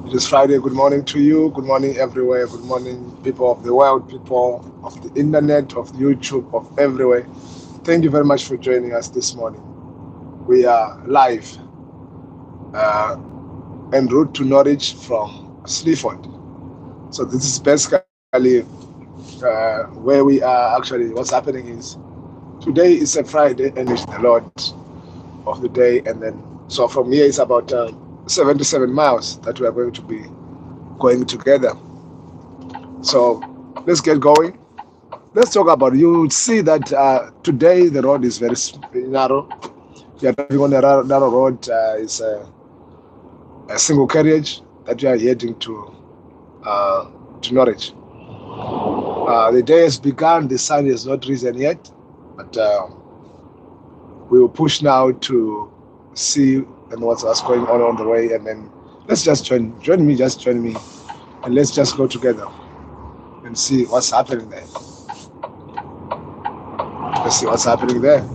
It is Friday. Good morning to you. Good morning everywhere. Good morning, people of the world, people of the internet, of YouTube, of everywhere. Thank you very much for joining us this morning. We are live en route to Norwich from Sleaford. So this is basically where we are. Actually, what's happening is today is a Friday and it's the Lord of the day. And then, so from here it's about 77 miles that we are going to be going together. So let's get going. Let's talk about. You would see that today the road is very narrow. You are driving on a narrow road. It's a single carriage that you are heading to Norwich. The day has begun. The sun has not risen yet, but we will push now to see and what's going on the way. And then let's just join me, and let's just go together and see what's happening there. Let's see what's happening there.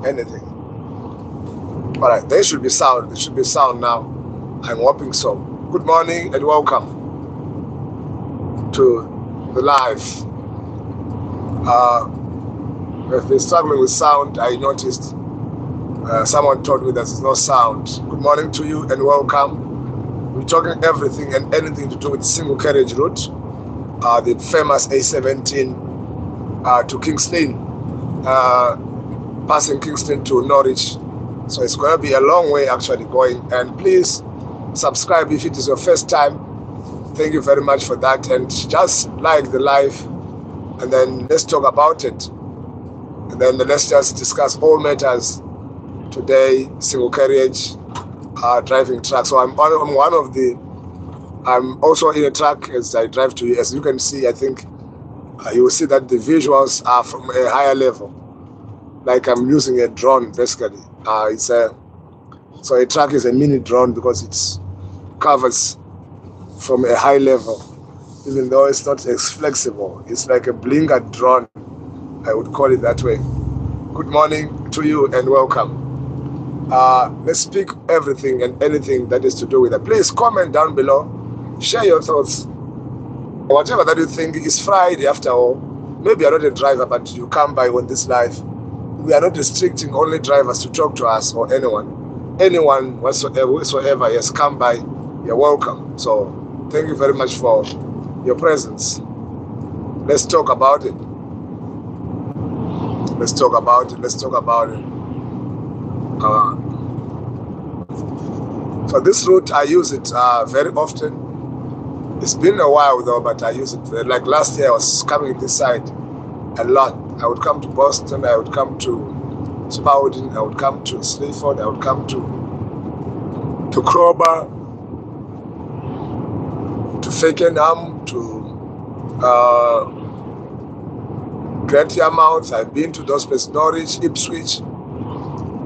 anything. All right, they should be sound. It should be sound now. I'm hoping so. Good morning and welcome to the live. I've been struggling with sound. I noticed someone told me there's no sound. Good morning to you and welcome. We're talking everything and anything to do with single carriage route, the famous A17 to Kingston, passing Kingston to Norwich. So it's going to be a long way actually going. And please subscribe if it is your first time. Thank you very much for that. And just like the live, and then let's talk about it. And then let's just discuss all matters today, single carriage, driving truck. So I'm also in a truck as I drive to you. As you can see, I think you will see that the visuals are from a higher level. Like I'm using a drone basically. So a truck is a mini drone because it covers from a high level, even though it's not as flexible. It's like a blinker drone, I would call it that way. Good morning to you and welcome. Let's speak everything and anything that is to do with it. Please comment down below, share your thoughts, whatever that you think. Is Friday after all. Maybe you're not a driver, but you come by on this live. We are not restricting only drivers to talk to us or anyone whatsoever has come by. You're welcome. So thank you very much for your presence. Let's talk about it. Let's talk about it. For this route, I use it very often. It's been a while though, but I use it. Like last year, I was coming this side a lot. I would come to Boston, I would come to Spalding, I would come to Sleaford, I would come to Cromer, to Fakenham, to Great Yarmouth. I've been to those places, Norwich, Ipswich.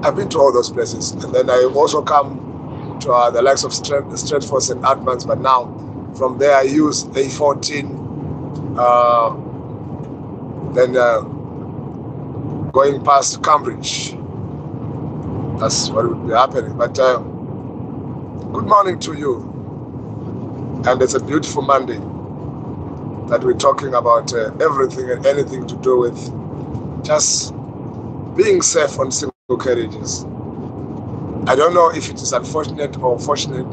I've been to all those places. And then I also come to the likes of Stratford and Admans, but now from there I use A14, then going past Cambridge. That's what would be happening. But good morning to you. And it's a beautiful Monday that we're talking about everything and anything to do with just being safe on single carriages. I don't know if it is unfortunate or fortunate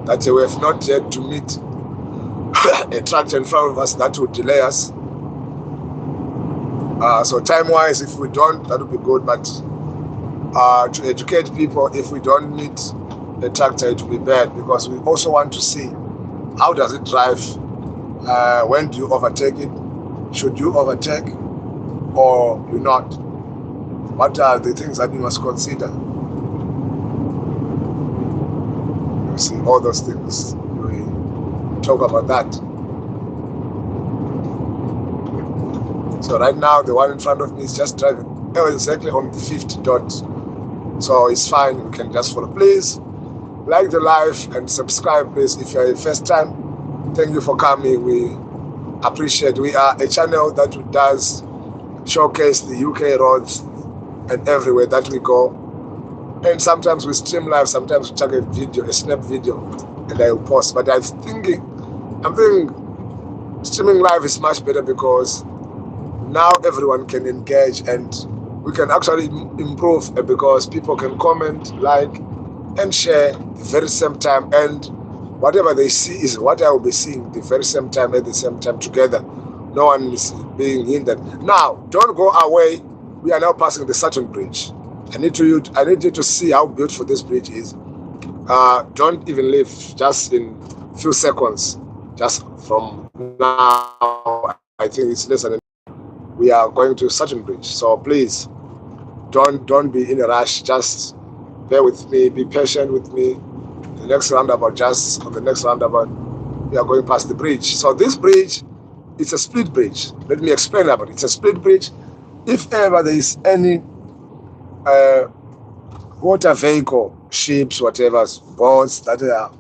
that we have not yet to meet a tractor in front of us that would delay us. So time-wise, if we don't, that would be good. But to educate people, if we don't meet a tractor, it will be bad, because we also want to see how does it drive. When do you overtake it? Should you overtake or you not? What are the things that you must consider? You see, all those things. We talk about that. So right now, the one in front of me is just driving exactly on the 50 dot. So it's fine. We can just follow. Please like the live and subscribe, please, if you're the first time. Thank you for coming. We appreciate. We are a channel that does showcase the UK roads and everywhere that we go. And sometimes we stream live, sometimes we check a video, a snap video, and I will post. But I'm thinking streaming live is much better, because now everyone can engage and we can actually improve, because people can comment, like, and share the very same time, and whatever they see is what I will be seeing the very same time, at the same time, together. No one is being hindered. Now, don't go away. We are now passing the Sutton Bridge. I need you to see how beautiful this bridge is. Don't even leave, just in a few seconds, just from now. I think it's less than a minute. We are going to Sutton Bridge. So please, don't be in a rush. Just bear with me, be patient with me. The next roundabout, just on the next roundabout, we are going past the bridge. So this bridge, it's a split bridge. Let me explain about it. It's a split bridge. If ever there is any water vehicle, ships, whatever, boats that are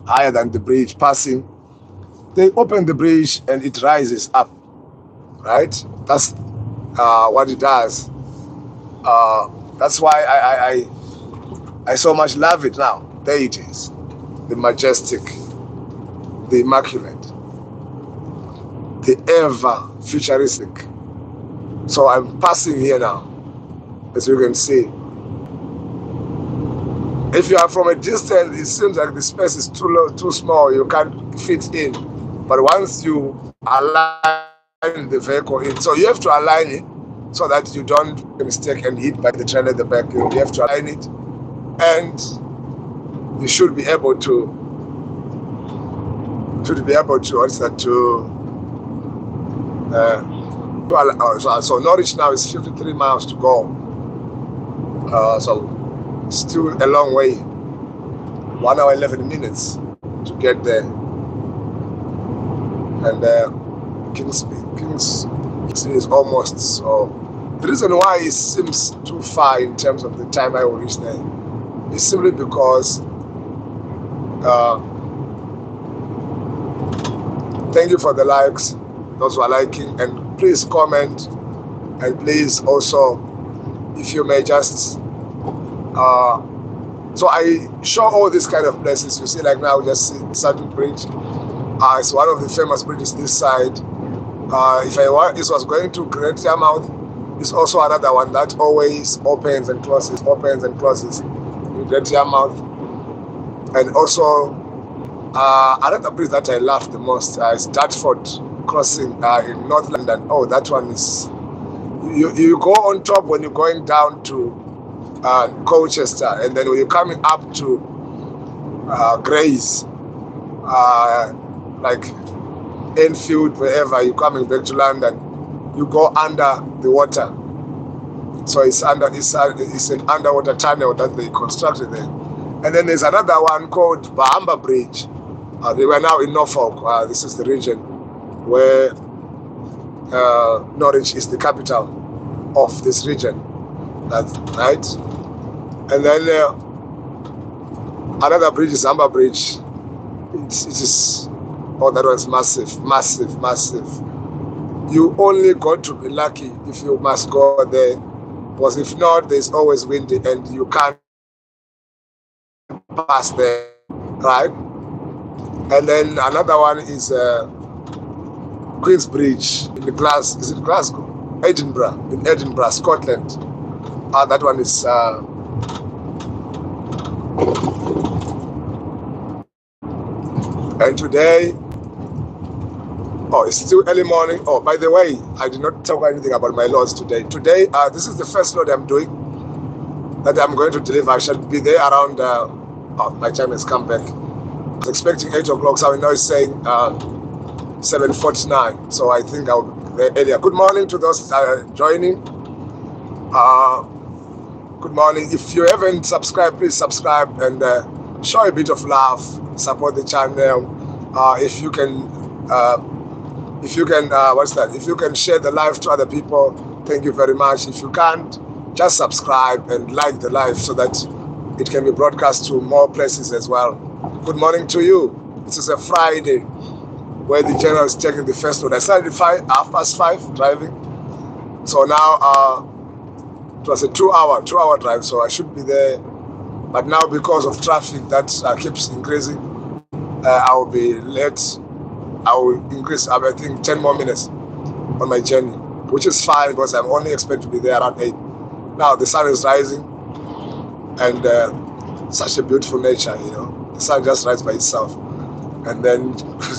higher than the bridge passing, they open the bridge and it rises up, right? That's what it does. That's why I so much love it now. There it is, the majestic, the immaculate, the ever futuristic. So I'm passing here now, as you can see. If you are from a distance, it seems like the space is too small, you can't fit in. But once you align the vehicle in, so you have to align it so that you don't make a mistake and hit by the train at the back. You have to align it, and you should be able to so Norwich now is 53 miles to go. So still a long way, 1 hour 11 minutes to get there. And Kings is almost, so the reason why it seems too far in terms of the time I will reach there is simply because thank you for the likes, those who are liking, and please comment, and please also, if you may just so I show all these kind of places. You see, like now we just see Certain Bridge. It's one of the famous bridges this side. If this was going to Great Yarmouth, it's also another one that always opens and closes in Great Yarmouth. And also another bridge that I love the most is Dartford crossing in North London. Oh, that one is, you go on top when you're going down to Colchester, and then when you're coming up to Grays, like Enfield, wherever you're coming back to London, you go under the water. So it's an underwater tunnel that they constructed there. And then there's another one called Bahamba Bridge. They were now in Norfolk. This is the region where Norwich is the capital of this region. That's right. And then another bridge is Bahamba Bridge. That one's massive. You only got to be lucky if you must go there, because if not, there's always windy and you can't pass there, right? And then another one is Queen's Bridge in Edinburgh, Scotland. That one is and today, it's still early morning. Oh, by the way, I did not talk anything about my loads today. Today, this is the first load I'm doing that I'm going to deliver. I shall be there around, my time has come back. I was expecting 8 o'clock, so now it's saying 7:49. So I think I'll be there earlier. Good morning to those joining. Good morning. If you haven't subscribed, please subscribe and show a bit of love. Support the channel. If you can share the live to other people, thank you very much. If you can't, just subscribe and like the live so that it can be broadcast to more places as well. Good morning to you. This is a Friday where the general is taking the first load. I started at 5:30 driving, so now it was a 2-hour drive, so I should be there. But now, because of traffic that keeps increasing, I will be late. I will increase, I think, 10 more minutes on my journey, which is fine because I'm only expected to be there around 8. Now the sun is rising, and such a beautiful nature, The sun just rises by itself, and then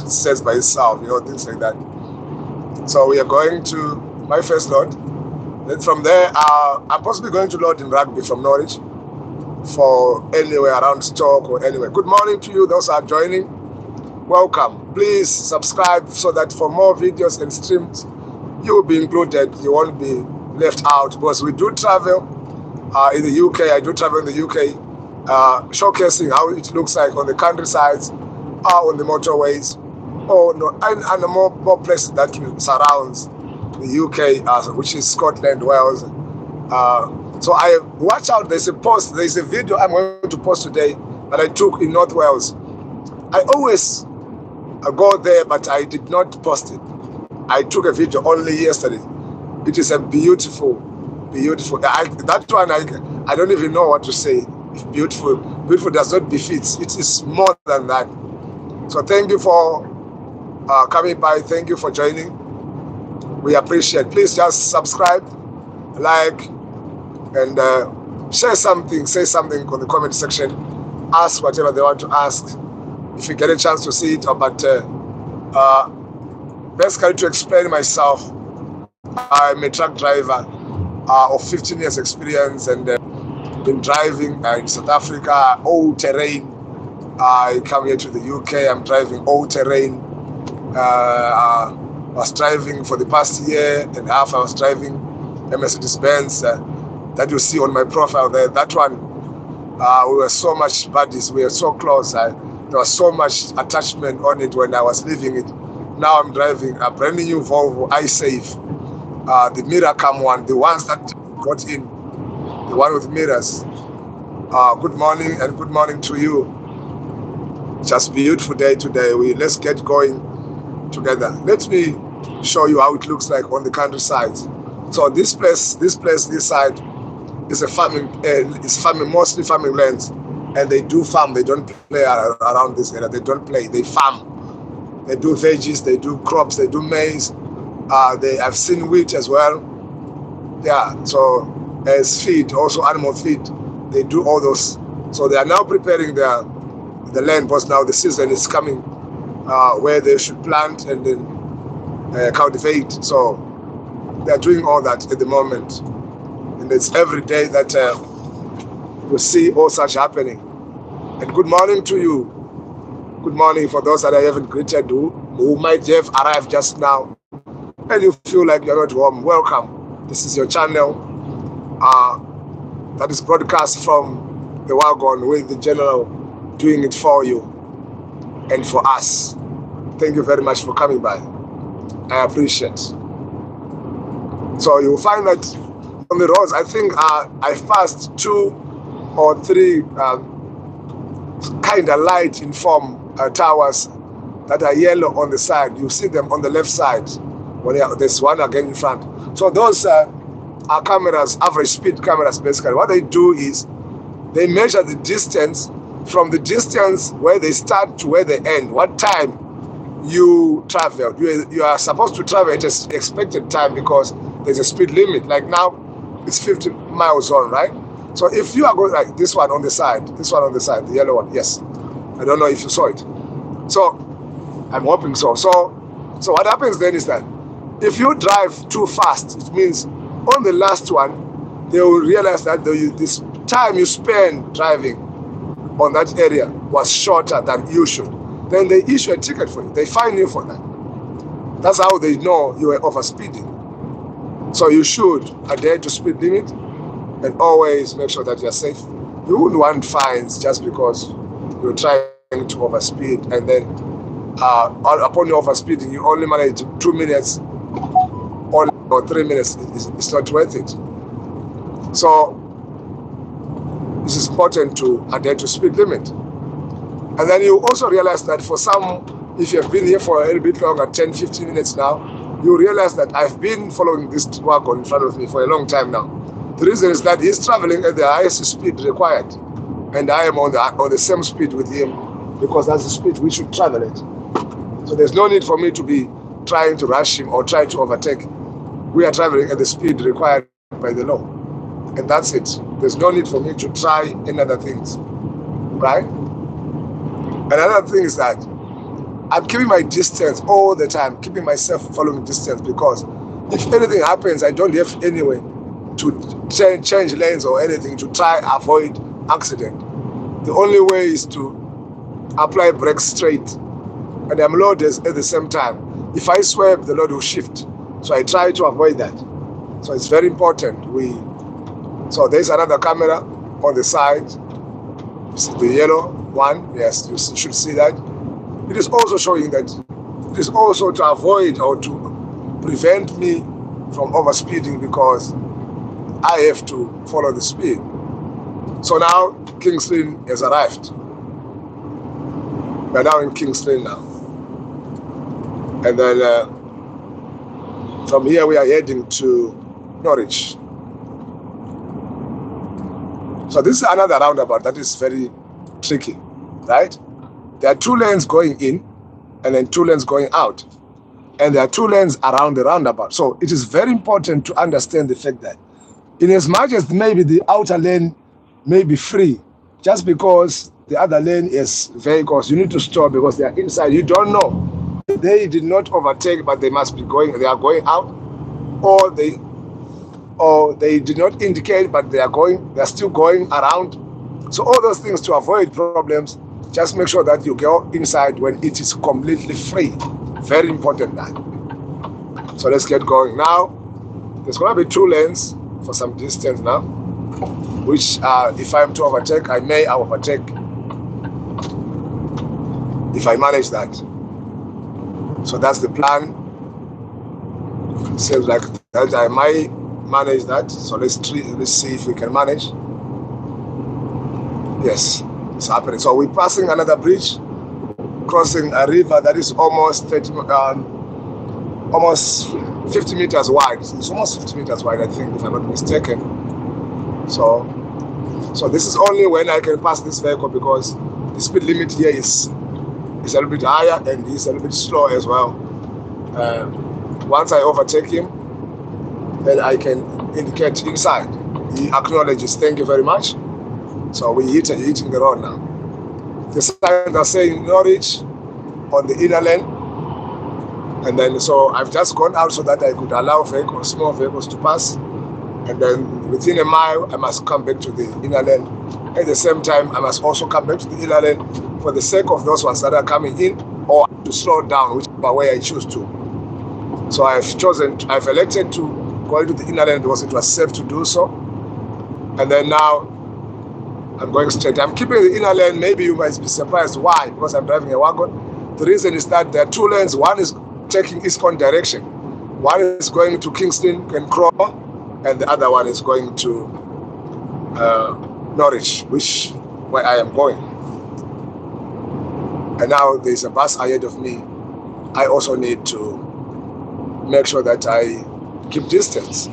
sets by itself, things like that. So we are going to my first load. Then from there, I'm possibly going to load in Rugby from Norwich for anywhere around Stoke or anywhere. Good morning to you, those who are joining. Welcome. Please subscribe so that for more videos and streams, you will be included. You won't be left out, because we do travel in the UK. I do travel in the UK, showcasing how it looks like on the countrysides, on the motorways, and more places that surrounds the UK, which is Scotland, Wales. So I watch out. There's a video I'm going to post today that I took in North Wales. I always go there, but I did not post it. I took a video only yesterday. It is a beautiful. That one I don't even know what to say. If beautiful does not befit, it is more than that. So thank you for coming by. Thank you for joining. We appreciate. Please just subscribe, like, and share something. Say something on the comment section. Ask whatever they want to ask. If you get a chance to see it, basically to explain myself, I'm a truck driver of 15 years experience and been driving in South Africa, all terrain. I come here to the UK, I'm driving all terrain. I was driving for the past year and a half, I was driving a Mercedes-Benz that you see on my profile there. That one, we were so much buddies, we were so close. There was so much attachment on it when I was leaving it. Now I'm driving a brand new Volvo iSafe, the Miracam one, the ones that got in, the one with mirrors. Good morning and good morning to you. Just beautiful day today. Let's get going together. Let me show you how it looks like on the countryside. So this side is a farming, mostly farming lands, and they do farm. They don't play around this area. They don't play. They farm. They do veggies. They do crops. They do maize. I've seen wheat as well. Yeah. So as feed, also animal feed. They do all those. So they are now preparing the land, because now the season is coming where they should plant and then cultivate. So they are doing all that at the moment. And it's every day that you see all such happening. And good morning to you. Good morning for those that I haven't greeted, who might have arrived just now. And you feel like you're not home. Welcome. This is your channel that is broadcast from the wagon with the general doing it for you and for us. Thank you very much for coming by. I appreciate. So you'll find that on the roads, I think I've passed 2 or 3 kind of light inform towers that are yellow on the side. You see them on the left side. There's one again in front. So those are cameras, average speed cameras basically. What they do is they measure the distance from the distance where they start to where they end. What time you travel. You are supposed to travel at an expected time because there's a speed limit. Like now, it's 50 miles on, right? So if you are going like this one on the side, the yellow one, yes. I don't know if you saw it. So I'm hoping so. So what happens then is that if you drive too fast, it means on the last one, they will realize that this time you spend driving on that area was shorter than usual. Then they issue a ticket for you. They fine you for that. That's how they know you were overspeeding. So you should adhere to speed limit and always make sure that you're safe. You wouldn't want fines just because you're trying to overspeed, and then upon your overspeeding, you only manage 2 minutes or 3 minutes. It's not worth it. So it's important to adhere to speed limit. And then you also realize that for some, if you have been here for a little bit longer, 10, 15 minutes now, you realize that I've been following this wagon in front of me for a long time now. The reason is that he's traveling at the highest speed required, and I am on the same speed with him because that's the speed we should travel at. So there's no need for me to be trying to rush him or try to overtake. We are traveling at the speed required by the law, and that's it. There's no need for me to try any other things, right? Another thing is that I'm keeping my distance all the time, keeping myself following distance, because if anything happens, I don't have any way to change lanes or anything to try avoid accident. The only way is to apply brakes straight, and I'm loaded at the same time. If I swerve, the load will shift. So I try to avoid that. So it's very important. So there's another camera on the side. See the yellow one? Yes, you should see that. It is also showing that it is also to avoid or to prevent me from overspeeding because I have to follow the speed. So now King's Lynn has arrived. We're now in King's Lynn now. And then from here we are heading to Norwich. So this is another roundabout that is very tricky, right? There are 2 lanes going in and then 2 lanes going out. And there are 2 lanes around the roundabout. So it is very important to understand the fact that in as much as maybe the outer lane may be free, just because the other lane is vehicles, you need to stop because they are inside. You don't know. They did not overtake, but they must be going, they are going out, or they did not indicate, but they are still going around. So all those things, to avoid problems, just make sure that you go inside when it is completely free. Very important that. So let's get going. Now, there's going to be 2 lanes for some distance now, which if I'm to overtake, I may overtake if I manage that. So that's the plan. Seems like that I might manage that. So let's see if we can manage. Yes, it's happening. So we're passing another bridge, crossing a river that is almost 50 meters wide. It's almost 50 meters wide, I think, if I'm not mistaken. So this is only when I can pass this vehicle, because the speed limit here is a little bit higher and he's a little bit slow as well. Once I overtake him, then I can indicate inside. He acknowledges, thank you very much. So we're hitting the road now. The signs are saying Norwich on the inner lane. And then, so I've just gone out so that I could allow vehicles, small vehicles, to pass. And then within a mile, I must come back to the inner lane. At the same time, I must also come back to the inner lane for the sake of those ones that are coming in, or to slow down, whichever way I choose to. So I've elected to go into the inner lane because it was safe to do so. And then now, I'm going straight. I'm keeping the inner lane. Maybe you might be surprised why, because I'm driving a wagon. The reason is that there are 2 lanes. One is taking its own direction. One is going to Kingston and Crow, and the other one is going to Norwich, where I am going. And now there's a bus ahead of me. I also need to make sure that I keep distance.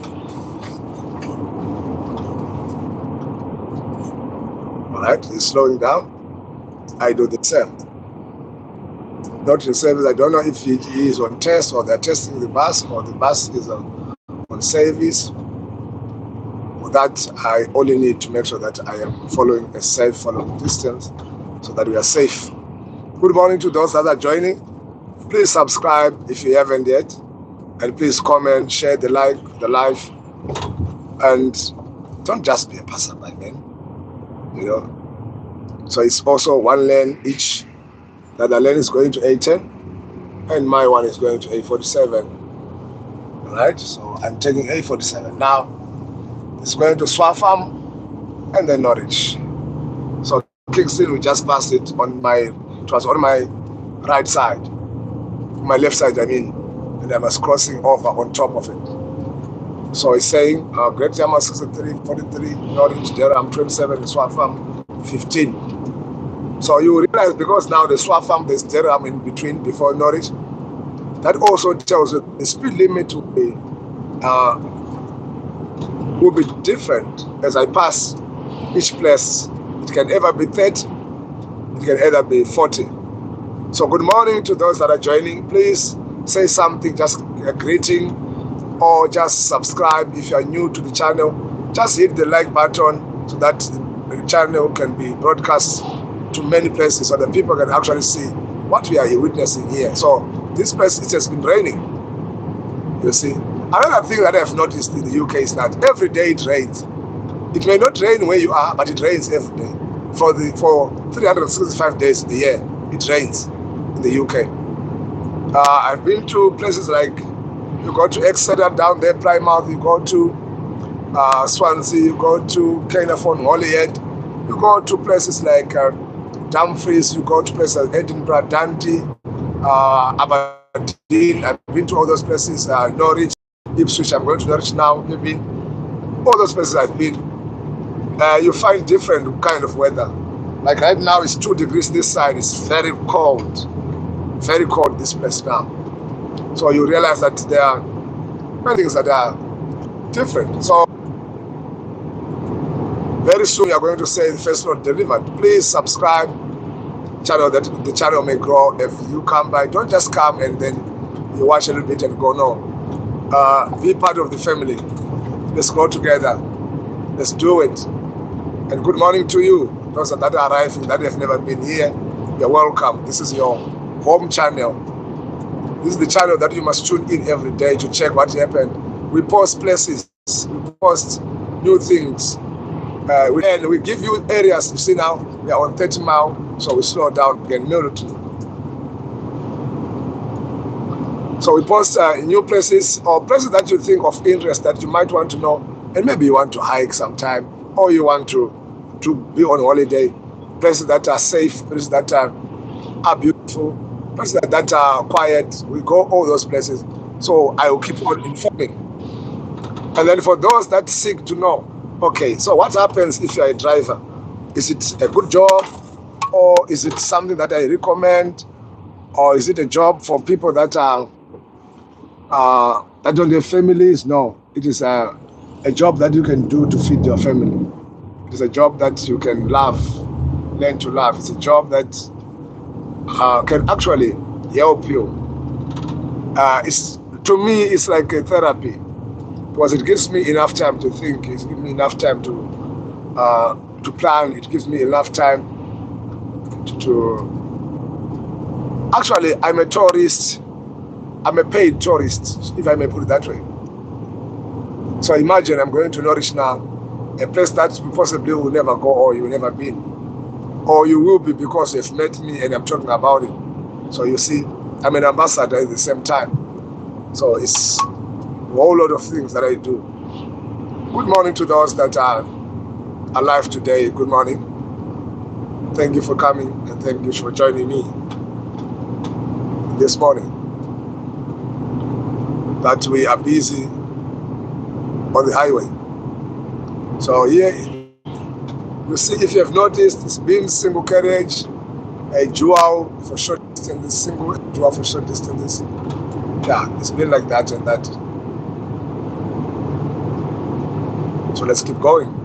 All right, he's slowing down. I do the same. Not the service. I don't know if he is on test, or they're testing the bus, or the bus is on service. That I only need to make sure that I am following a safe following distance, so that we are safe. Good morning to those that are joining. Please subscribe if you haven't yet, and please comment, share the live, and don't just be a passerby, man. You know. So it's also 1 lane each. The other lane is going to A10, and my one is going to A47. All right. So I'm taking A47 now. It's going to Sleaford and then Norwich. So Kingston, we just passed it on it was on my right side, my left side, I mean, and I was crossing over on top of it. So it's saying Great Yarmouth 63, 43, Norwich, Durham 27, Sleaford 15. So you realize, because now the Sleaford, there's Durham in between before Norwich, that also tells you the speed limit will be different as I pass each place. It can either be 30, it can either be 40. So good morning to those that are joining. Please say something, just a greeting, or just subscribe if you are new to the channel. Just hit the like button so that the channel can be broadcast to many places, so that people can actually see what we are witnessing here. So this place, it has been raining, you see. Another thing that I've noticed in the UK is that every day it rains. It may not rain where you are, but it rains every day. For 365 days in the year, it rains in the UK. I've been to places like, you go to Exeter down there, Plymouth, you go to Swansea, you go to Caernarfon, Holyhead, you go to places like Dumfries, you go to places like Edinburgh, Dundee, Aberdeen. I've been to all those places, Norwich, Ipswich. I'm going to Norwich now. Maybe all those places I've been. You find different kind of weather. Like right now, it's 2 degrees this side. It's very cold this place now. So you realize that there are many things that are different. So Very soon we are going to say the first Lord delivered. Please subscribe channel that the channel may grow. If you come by, don't just come and then you watch a little bit and go. No, be part of the family. Let's go together. Let's do it. And good morning to you, those that are arriving that have never been here. You're welcome. This is your home channel. This is the channel that you must tune in every day to check what happened. We post places, we post new things. We give you areas. You see now, we are on 30 miles, so we slow down again immediately. So we post new places or places that you think of interest that you might want to know, and maybe you want to hike sometime, or you want to be on holiday. Places that are safe, places that are beautiful, places that are quiet. We go all those places. So I will keep on informing. And then for those that seek to know, okay, so what happens if you are a driver? Is it a good job, or is it something that I recommend, or is it a job for people that are that don't have families? No, it is a job that you can do to feed your family. It is a job that you can learn to love. It's a job that can actually help you. To me, it's like a therapy, because it gives me enough time to think. It gives me enough time to plan. It gives me enough time to. Actually, I'm a tourist. I'm a paid tourist, if I may put it that way. So imagine I'm going to Norwich now, a place that you possibly will never go, or you will never be, or you will be because you've met me and I'm talking about it. So you see, I'm an ambassador at the same time. So it's a whole lot of things that I do. Good morning to those that are alive today. Good morning. Thank you for coming, and thank you for joining me this morning. That we are busy on the highway. So here, you see, if you have noticed, it's been single carriage, a dual for short distances, single dual for short distances. Yeah, it's been like that and that. So let's keep going.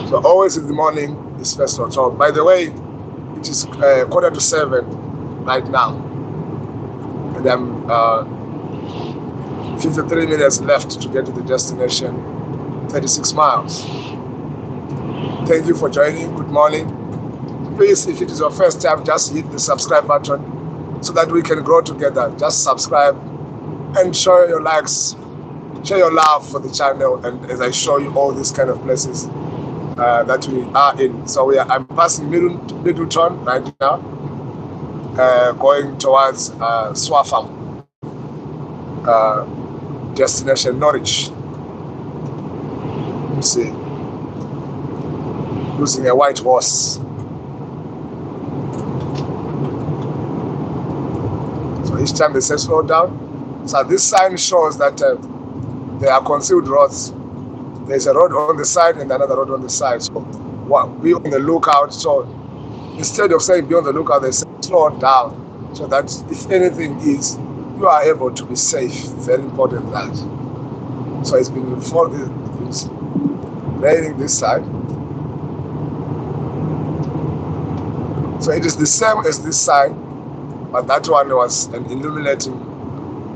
So always in the morning is first Lord. So by the way, it is 7:15 right now, and I'm 53 minutes left to get to the destination, 36 miles. Thank you for joining. Good morning. Please, if it is your first time, just hit the subscribe button so that we can grow together. Just subscribe and show your likes, show your love for the channel, and as I show you all these kind of places that we are in. So I'm passing Middleton right now, going towards Sleaford, destination Norwich. You see, using a white horse. So each time they say slow down. So this sign shows that there are concealed roads. There's a road on the side and another road on the side. So be on the lookout. So instead of saying be on the lookout, they say slow down, so that if anything is, you are able to be safe. Very important that. So it's raining this side. So it is the same as this sign, but that one was an illuminating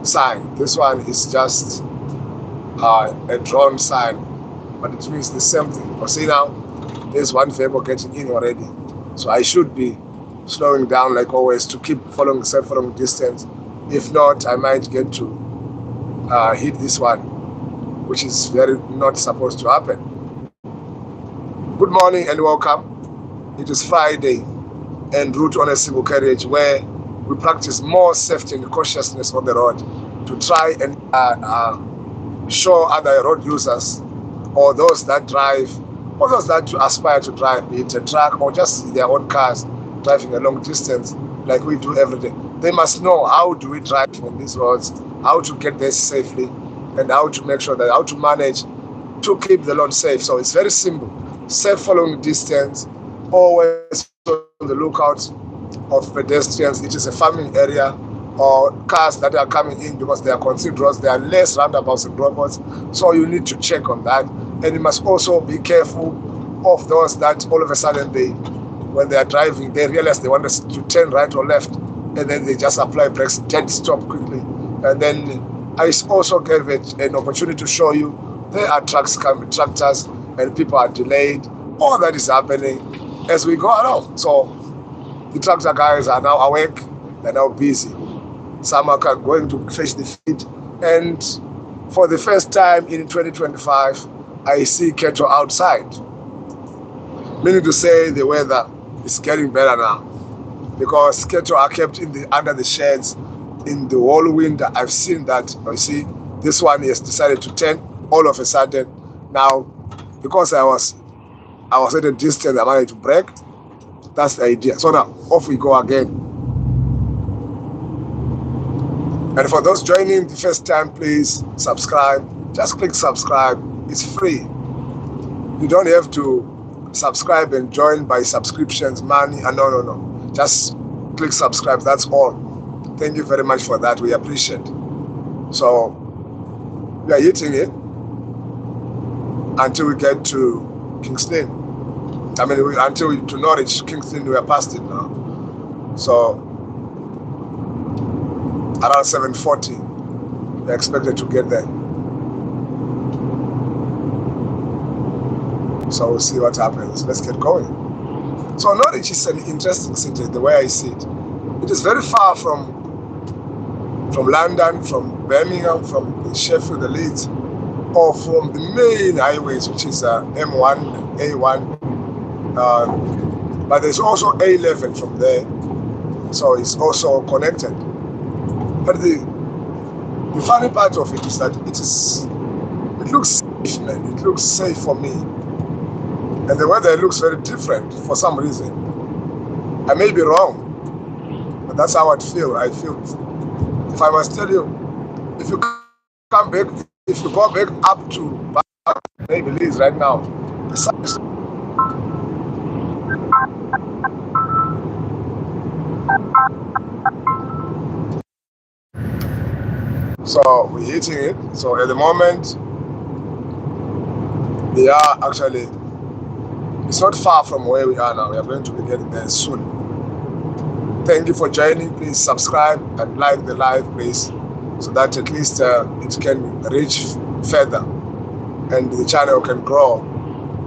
sign. This one is just a drawn sign, but it means the same thing. You see now, there's one vehicle getting in already. So I should be slowing down like always to keep following distance. If not, I might get to hit this one, which is very not supposed to happen. Good morning and welcome. It is Friday, enroute on a single carriage, where we practice more safety and cautiousness on the road to try and show other road users, or those that drive, or those that aspire to drive, be it a truck or just their own cars driving a long distance like we do every day. They must know how do we drive on these roads, how to get there safely, and how to make sure that how to manage to keep the road safe. So it's very simple. Safe following distance, always on the lookout, of pedestrians. It is a farming area, or cars that are coming in because they are concealed roads. There are less roundabouts and robots, so you need to check on that. And you must also be careful of those that all of a sudden when they are driving, they realize they want to turn right or left, and then they just apply brakes, tend to stop quickly. And then I also gave it an opportunity to show you there are trucks coming, tractors, and people are delayed. All that is happening as we go along. So the tractor guys are now awake, they're now busy. Some are going to fetch the feed. And for the first time in 2025, I see cattle outside. Meaning to say the weather is getting better now, because cattle are kept under the sheds in the whole winter. I've seen that. You see, this one has decided to turn all of a sudden. Now, because I was at a distance, I managed to break. That's the idea. So now, off we go again. And for those joining the first time, please subscribe. Just click subscribe. It's free. You don't have to subscribe and join by subscriptions, money. No. Just click subscribe. That's all. Thank you very much for that. We appreciate. So we are hitting it until we get to Kingston. To Norwich. Kingston, we are past it now. So around 7:40, we're expected to get there. So we'll see what happens. Let's get going. So Norwich is an interesting city, the way I see it. It is very far from London, from Birmingham, from Sheffield, the Leeds, or from the main highways, which is M1, A1. But there's also A11 from there, so it's also connected. But the funny part of it is that it looks safe, man. It looks safe for me. And the weather looks very different for some reason. I may be wrong, but that's how I feel. If I must tell you, if you come back, if you go back up to maybe Leeds right now, the sun is so we're hitting it. So at the moment, they are actually, it's not far from where we are now. We are going to be getting there soon. Thank you for joining. Please subscribe and like the live, please, so that at least it can reach further and the channel can grow.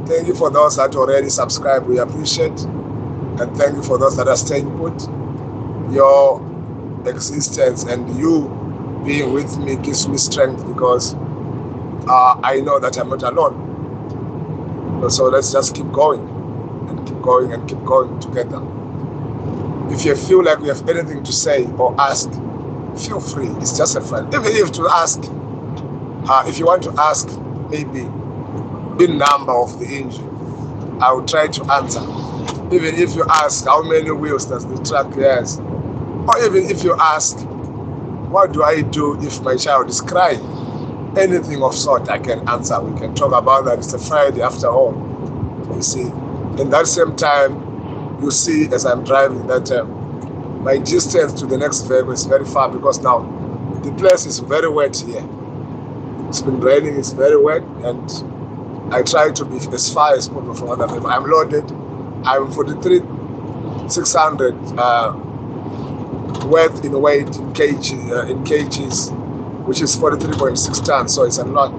Thank you for those that already subscribe. We appreciate. And thank you for those that are staying put. Your existence and you being with me gives me strength, because I know that I'm not alone. So let's just keep going and keep going and keep going together. If you feel like you have anything to say or ask, feel free. It's just a friend. Even if to ask, if you want to ask maybe the number of the engine, I will try to answer. Even if you ask how many wheels does the truck has, or even if you ask, what do I do if my child is crying? Anything of sort I can answer. We can talk about that. It's a Friday after all. You see, in that same time, you see as I'm driving that my distance to the next vehicle is very far, because now the place is very wet here. It's been raining, it's very wet, and I try to be as far as possible from other people. I'm loaded. I'm 43,600 worth in weight in kgs, which is 43.6 tons. So it's a lot.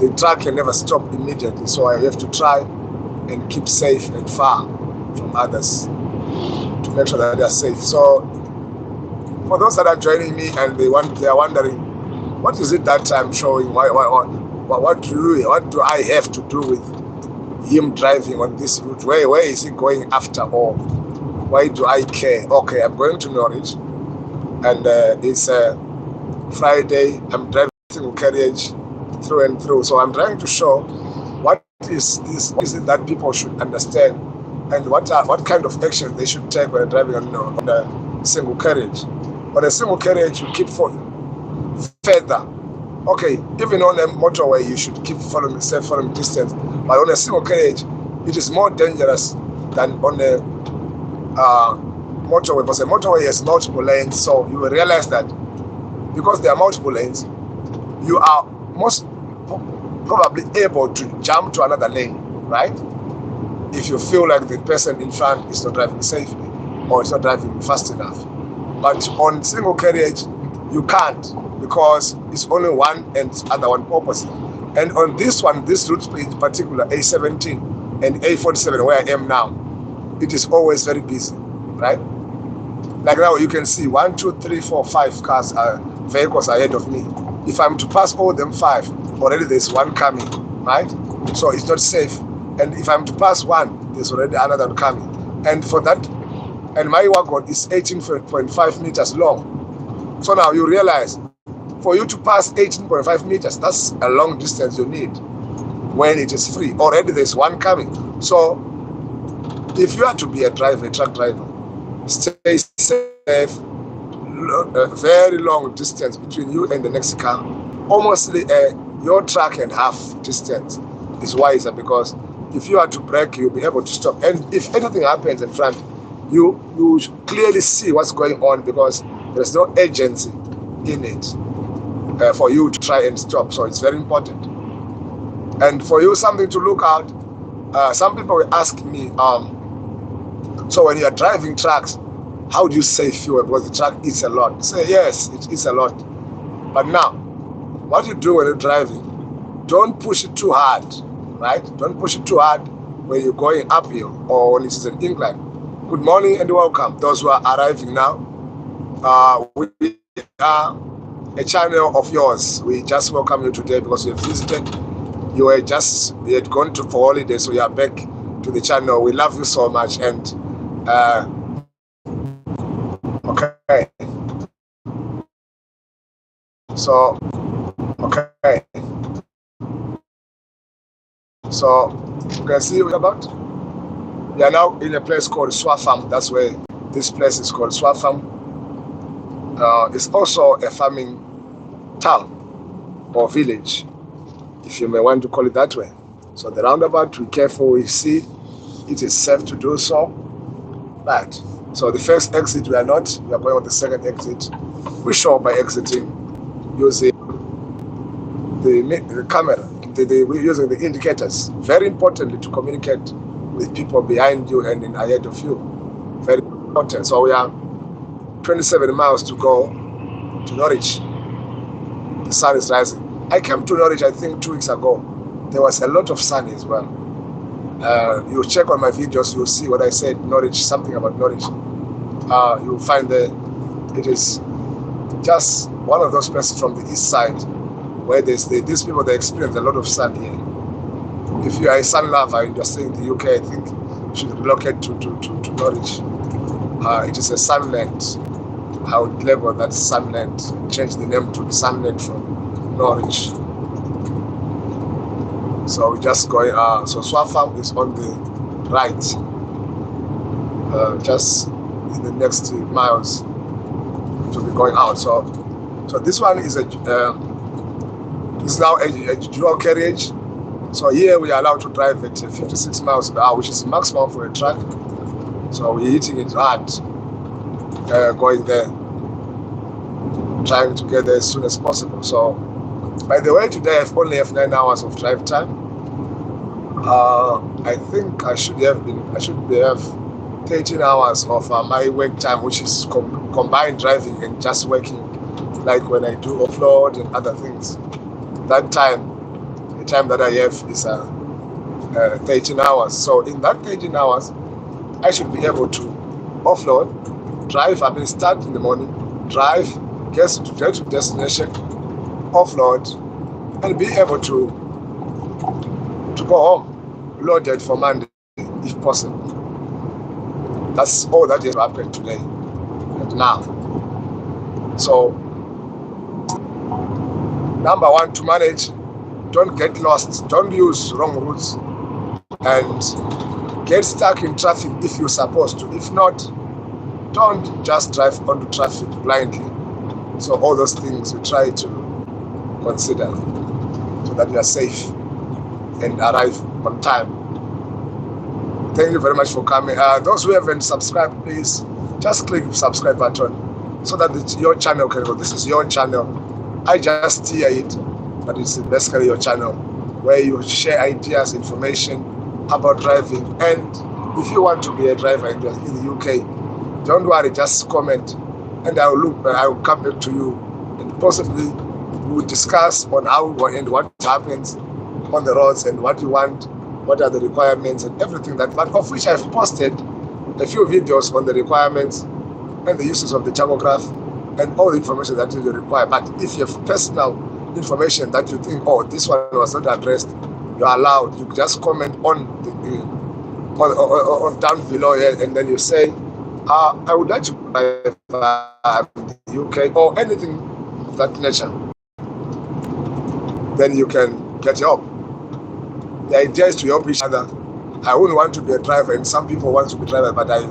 The truck can never stop immediately, so I have to try and keep safe and far from others to make sure that they are safe. So for those that are joining me and they are wondering, what is it that I'm showing? What do I have to do with him driving on this route? Where is he going after all? Why do I care? Okay, I'm going to Norwich, and it's Friday. I'm driving single carriage through and through. So I'm trying to show what is it that people should understand, and what kind of action they should take when driving on a single carriage. On a single carriage, you keep further. Okay, even on a motorway, you should keep following distance. But on a single carriage, it is more dangerous than on a motorway, because a motorway has multiple lanes, so you will realize that because there are multiple lanes, you are most probably able to jump to another lane, right? If you feel like the person in front is not driving safely or is not driving fast enough. But on single carriage, you can't, because it's only one and other one opposite. And on this one, this route in particular, A17 and A47, where I am now, it is always very busy, right? Like now you can see 1, 2, 3, 4, 5 cars, vehicles ahead of me. If I'm to pass all them 5, already there's one coming, right? So it's not safe. And if I'm to pass one, there's already another coming. And for that, and my wagon is 18.5 meters long. So now you realize, for you to pass 18.5 meters, that's a long distance you need when it is free. Already there's one coming. So if you are to be a driver, a truck driver, stay safe, a very long distance between you and the next car, almost your track and half distance is wiser, because if you are to brake, you'll be able to stop. And if anything happens in front, you clearly see what's going on, because there's no agency in it for you to try and stop. So it's very important. And for you, something to look out. Some people will ask me, so when you are driving trucks, how do you save fuel? Because the truck eats a lot. Say yes, it eats a lot. But now, what you do when you're driving, don't push it too hard, right? Don't push it too hard when you're going uphill or when it's an incline. Good morning and welcome. Those who are arriving now, we are a channel of yours. We just welcome you today because you have visited. You had gone for holiday, so you are back to the channel. We love you so much. And okay. So you can see what about. We are now in a place called Sleaford. That's where this place is called Sleaford. It's also a farming town or village, if you may want to call it that way. So the roundabout, be careful, we see it is safe to do so. Right. So the first exit, we are going on the second exit. We show by exiting using the camera. We're using the indicators. Very importantly, to communicate with people behind you and ahead of you. Very important. So we are 27 miles to go to Norwich. The sun is rising. I came to Norwich, I think 2 weeks ago. There was a lot of sun as well. You check on my videos, you'll see what I said, Norwich, something about Norwich. You'll find that it is just one of those places from the east side where these people, they experience a lot of sun here. If you are a sun lover and you're staying in the UK, I think you should relocate to Norwich. It is a sunland. I would label that sunland, change the name to sunland from Norwich. So we're just going, so Sleaford is on the right, just in the next miles to be going out. So this one is now a dual carriage. So here we are allowed to drive at 56 miles per hour, which is maximum for a truck. So we're hitting it hard, going there, trying to get there as soon as possible. So, by the way, today I only have 9 hours of drive time. I think I should have 13 hours of my work time, which is combined driving and just working, like when I do offload and other things. That time, the time that I have is 13 hours. So in that 13 hours, I should be able to offload, drive. Start in the morning, drive, get to destination, offload, and be able to go home loaded for Monday if possible. That's all that has happened today and now. So number one, to manage, don't get lost, don't use wrong routes, and get stuck in traffic if you're supposed to. If not, don't just drive onto traffic blindly. So all those things we try to consider so that we are safe and arrive on time. Thank you very much for coming. Those who haven't subscribed, please just click subscribe button so that your channel can go. This is your channel. I just steer it, but it's basically your channel where you share ideas, information about driving. And if you want to be a driver in the UK, don't worry, just comment, and I will come back to you, and possibly we will discuss on how and what happens on the roads and what you want, what are the requirements and everything that, but of which I've posted a few videos on the requirements and the uses of the tachograph and all the information that you require. But if you have personal information that you think, oh, this one was not addressed, you're allowed. You just comment on down below here, and then you say, I would like to drive the UK or anything of that nature. Then you can get help. The idea is to help each other. I wouldn't want to be a driver, and some people want to be a driver, but I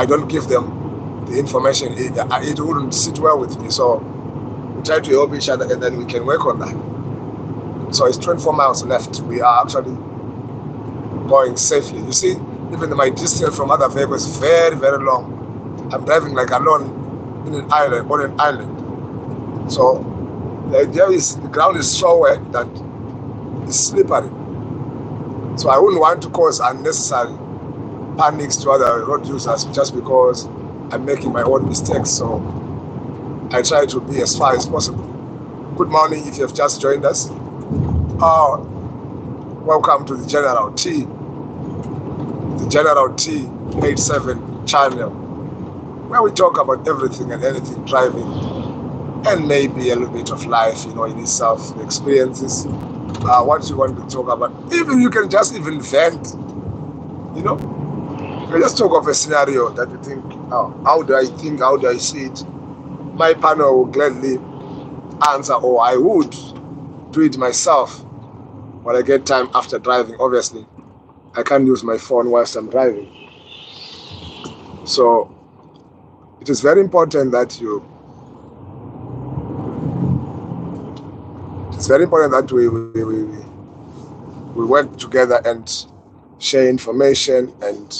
don't give them the information. It wouldn't sit well with me. So we try to help each other, and then we can work on that. So it's 24 miles left. We are actually going safely. You see, even my distance from other vehicles is very, very long. I'm driving like alone on an island. So the idea is the ground is so wet that it's slippery. So I wouldn't want to cause unnecessary panics to other road users just because I'm making my own mistakes. So I try to be as far as possible. Good morning if you have just joined us. Welcome to the General T. The General T 87 channel, where we talk about everything and anything driving, and maybe a little bit of life, in itself, the experiences, what you want to talk about. Even you can just even vent, you can just talk of a scenario that you think, how do I see it? My panel will gladly answer, or I would do it myself when I get time after driving. Obviously, I can't use my phone whilst I'm driving. So it is very important that we work together and share information. And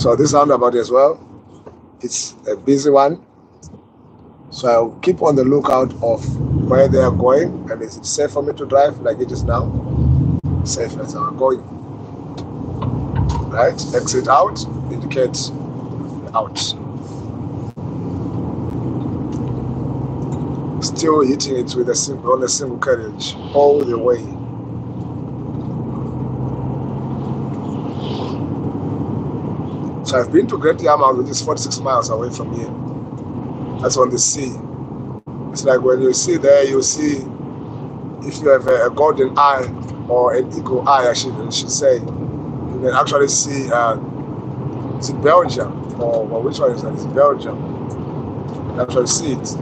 so this roundabout as well, it's a busy one. So I'll keep on the lookout of where they are going, and is it safe for me to drive like it is now? Safe as I'm going. Right, exit out, indicate out. Still hitting it with on a single carriage all the way. So I've been to Great Yarmouth, which is 46 miles away from here. That's on the sea. It's like when you see there, you see, if you have a golden eye or an eagle eye, I should say, you can actually see, is it Belgium? Or which one is that? It's Belgium. You can actually see it.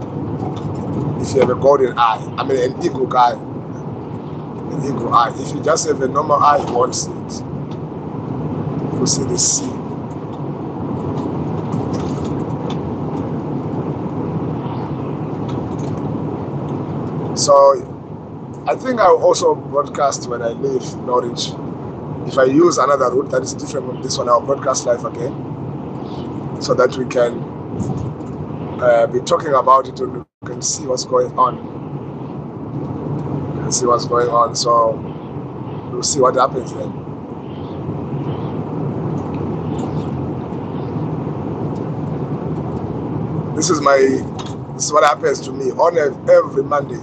If you have a golden eye, an eagle eye. An eagle eye. If you just have a normal eye, you won't see it. You will see the sea. So I think I will also broadcast when I leave Norwich. If I use another route that is different from this one, I'll broadcast live again, so that we can be talking about it and we can see what's going on. So we'll see what happens then. This is what happens to me on every Monday.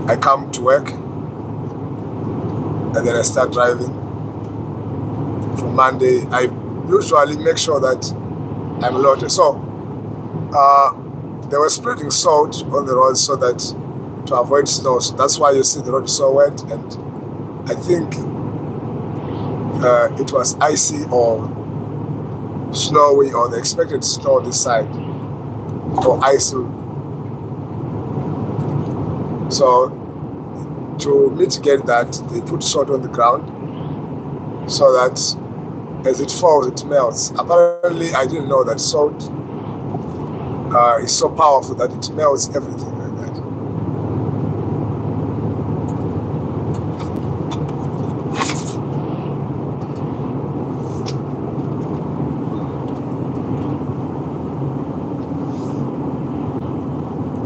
I come to work and then I start driving. For Monday, I usually make sure that I'm loaded. So they were spreading salt on the road so that to avoid snow. So that's why you see the road so wet. And I think it was icy or snowy, or the expected snow this side, or icy. So to mitigate that, they put salt on the ground so that as it falls, it melts. Apparently, I didn't know that salt is so powerful that it melts everything like that.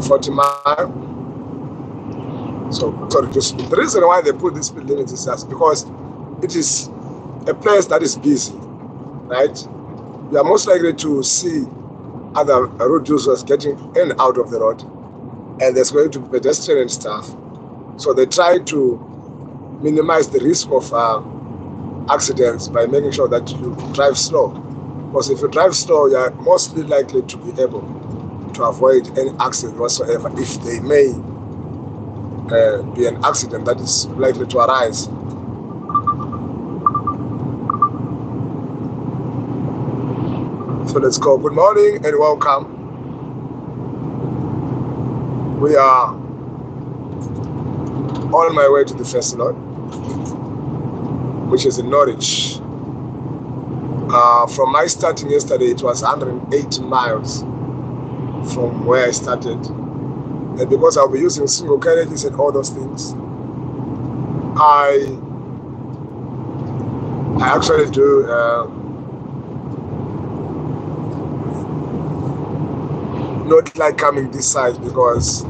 40 miles. So the reason why they put this speed limit is just because it is a place that is busy, right? You are most likely to see other road users getting in and out of the road, and there's going to be pedestrian and stuff. So they try to minimize the risk of accidents by making sure that you drive slow. Because if you drive slow, you are mostly likely to be able to avoid any accident whatsoever, if they may be an accident that is likely to arise. So let's go. Good morning and welcome. We are on my way to the festival, which is in Norwich. From my starting yesterday, it was 180 miles from where I started. And because I'll be using single carriages and all those things, I actually do not like coming this side, because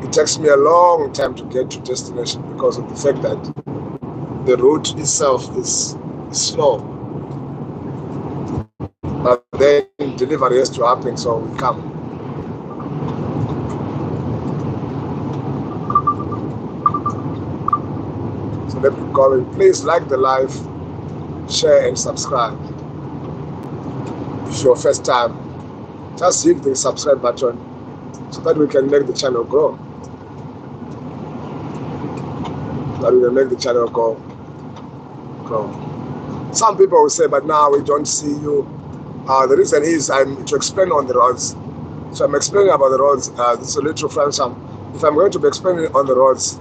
it takes me a long time to get to destination because of the fact that the route itself is slow. But then delivery has to happen, so we come. So let me go. Please like the live, share and subscribe. If it's your first time, just hit the subscribe button so that we can make the channel grow. Some people will say, but now we don't see you. The reason is I'm to explain on the roads. So I'm explaining about the roads. This is a little French. If I'm going to be explaining on the roads,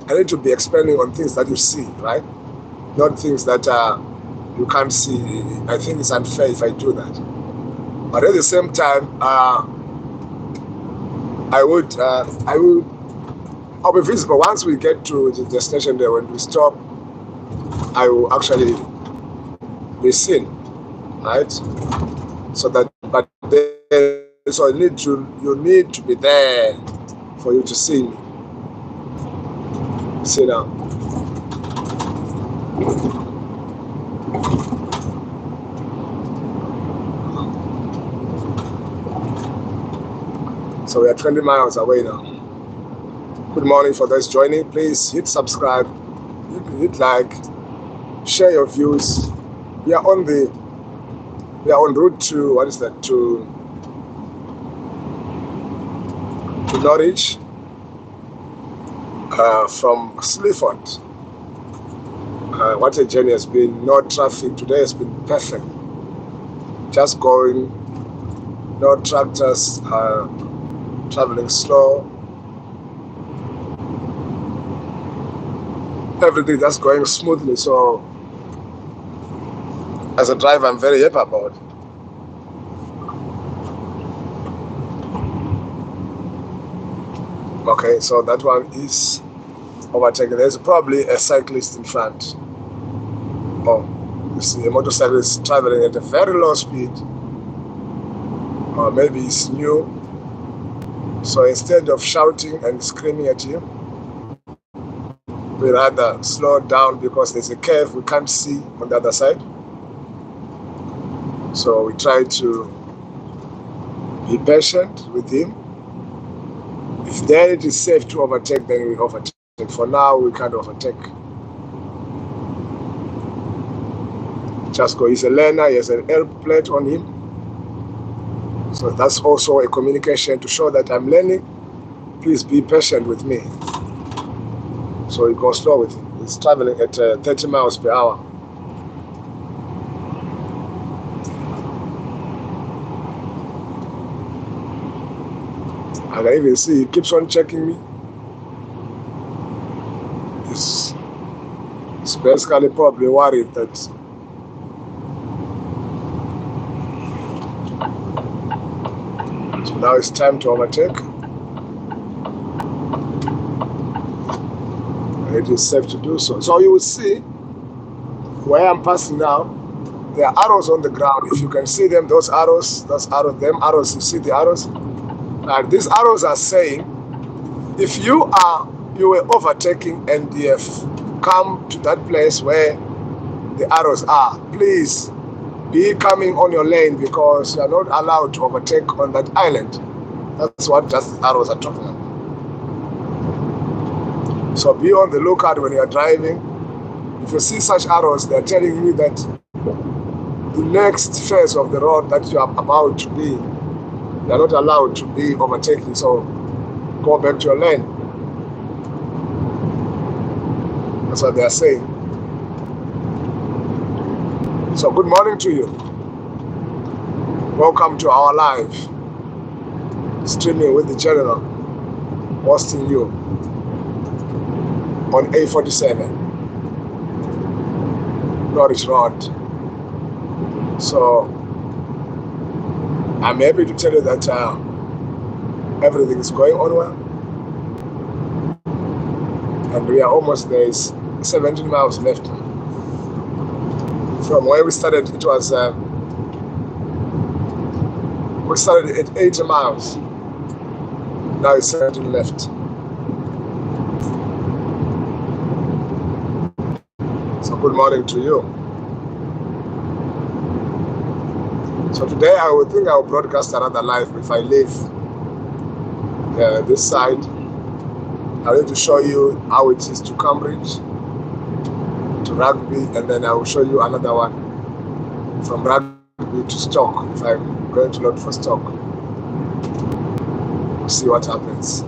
I need to be explaining on things that you see, right? Not things that you can't see. I think it's unfair if I do that. But at the same time, I'll be visible. Once we get to the destination there, when we stop, I will actually be seen, right? So you need to be there for you to see me. See now. So we are 20 miles away now. Good morning for those joining. Please hit subscribe, hit like, share your views. We are en route to to Norwich from Sleaford. What a journey has been. No traffic today has been perfect. Just going, no tractors, traveling slow. Everything just going smoothly. So as a driver, I'm very happy about it. Okay, so that one is overtaken. There's probably a cyclist in front. Oh, you see a motorcyclist traveling at a very low speed. Or maybe it's new. So instead of shouting and screaming at him, we rather slow down because there's a curve we can't see on the other side. So we try to be patient with him. If then it is safe to overtake, then we overtake. For now, we can't overtake. Chasko is a learner, he has an L plate on him. So that's also a communication to show that I'm learning. Please be patient with me. So he goes slow with him. He's traveling at 30 miles per hour. I can even see he keeps on checking me. He's basically probably worried that so now it's time to overtake. It is safe to do so. So you will see where I'm passing now, there are arrows on the ground. If you can see them, those arrows, you see the arrows? And these arrows are saying, if you were overtaking and you have come to that place where the arrows are, please be coming on your lane because you are not allowed to overtake on that island. That's what just the arrows are talking about. So be on the lookout when you are driving. If you see such arrows, they are telling you that the next phase of the road that you are about to be, you are not allowed to be overtaking. So go back to your lane. That's what they are saying. So good morning to you. Welcome to our live streaming with the General, hosting you on A47 Norwich Road. So I'm happy to tell you that everything is going on well, and we are almost there. Is 17 miles left from where we started. It was we started at 80 miles. Now it's 17 left. So good morning to you. So today I would think I will broadcast another live if I leave this side. I need to show you how it is to Cambridge, to Rugby, and then I will show you another one from Rugby to Stoke if I'm going to load for Stoke. We'll see what happens.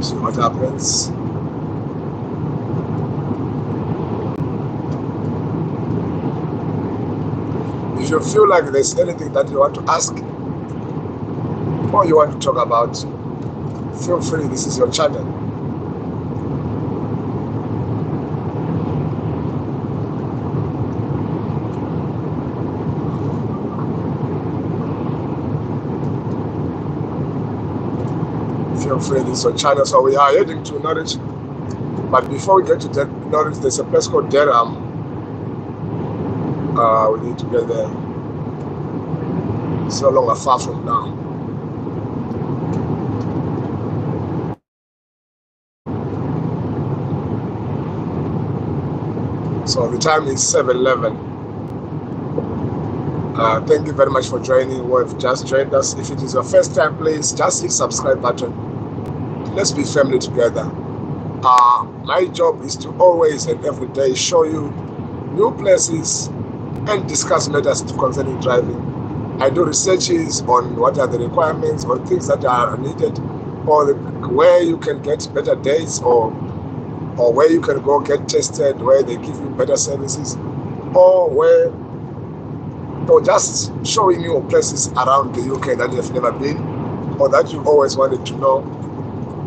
See what happens. If you feel like there's anything that you want to ask or you want to talk about, feel free. This is your channel. Feel free. This is your channel. So we are heading to Norwich, but before we get to Norwich, there's a place called Durham. We need to get there. It's no longer far from now. So the time is 7:11. Thank you very much for joining. Who have just joined us. If it is your first time, please just hit subscribe button. Let's be family together. My job is to always and every day show you new places and discuss matters concerning driving. I do researches on what are the requirements or things that are needed, or where you can get better dates, or where you can go get tested, where they give you better services, or just showing you places around the UK that you have never been or that you always wanted to know.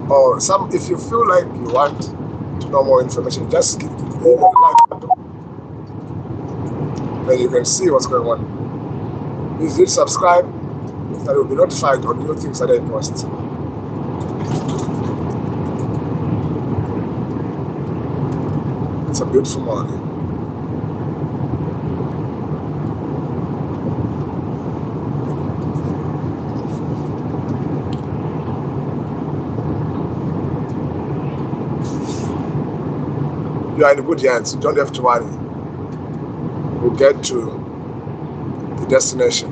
Or if you feel like you want to know more information, just give me a like button. Then you can see what's going on. Please hit subscribe, so you'll be notified on new things that I post. It's a beautiful morning. You are in good hands. You don't have to worry. We'll get to the destination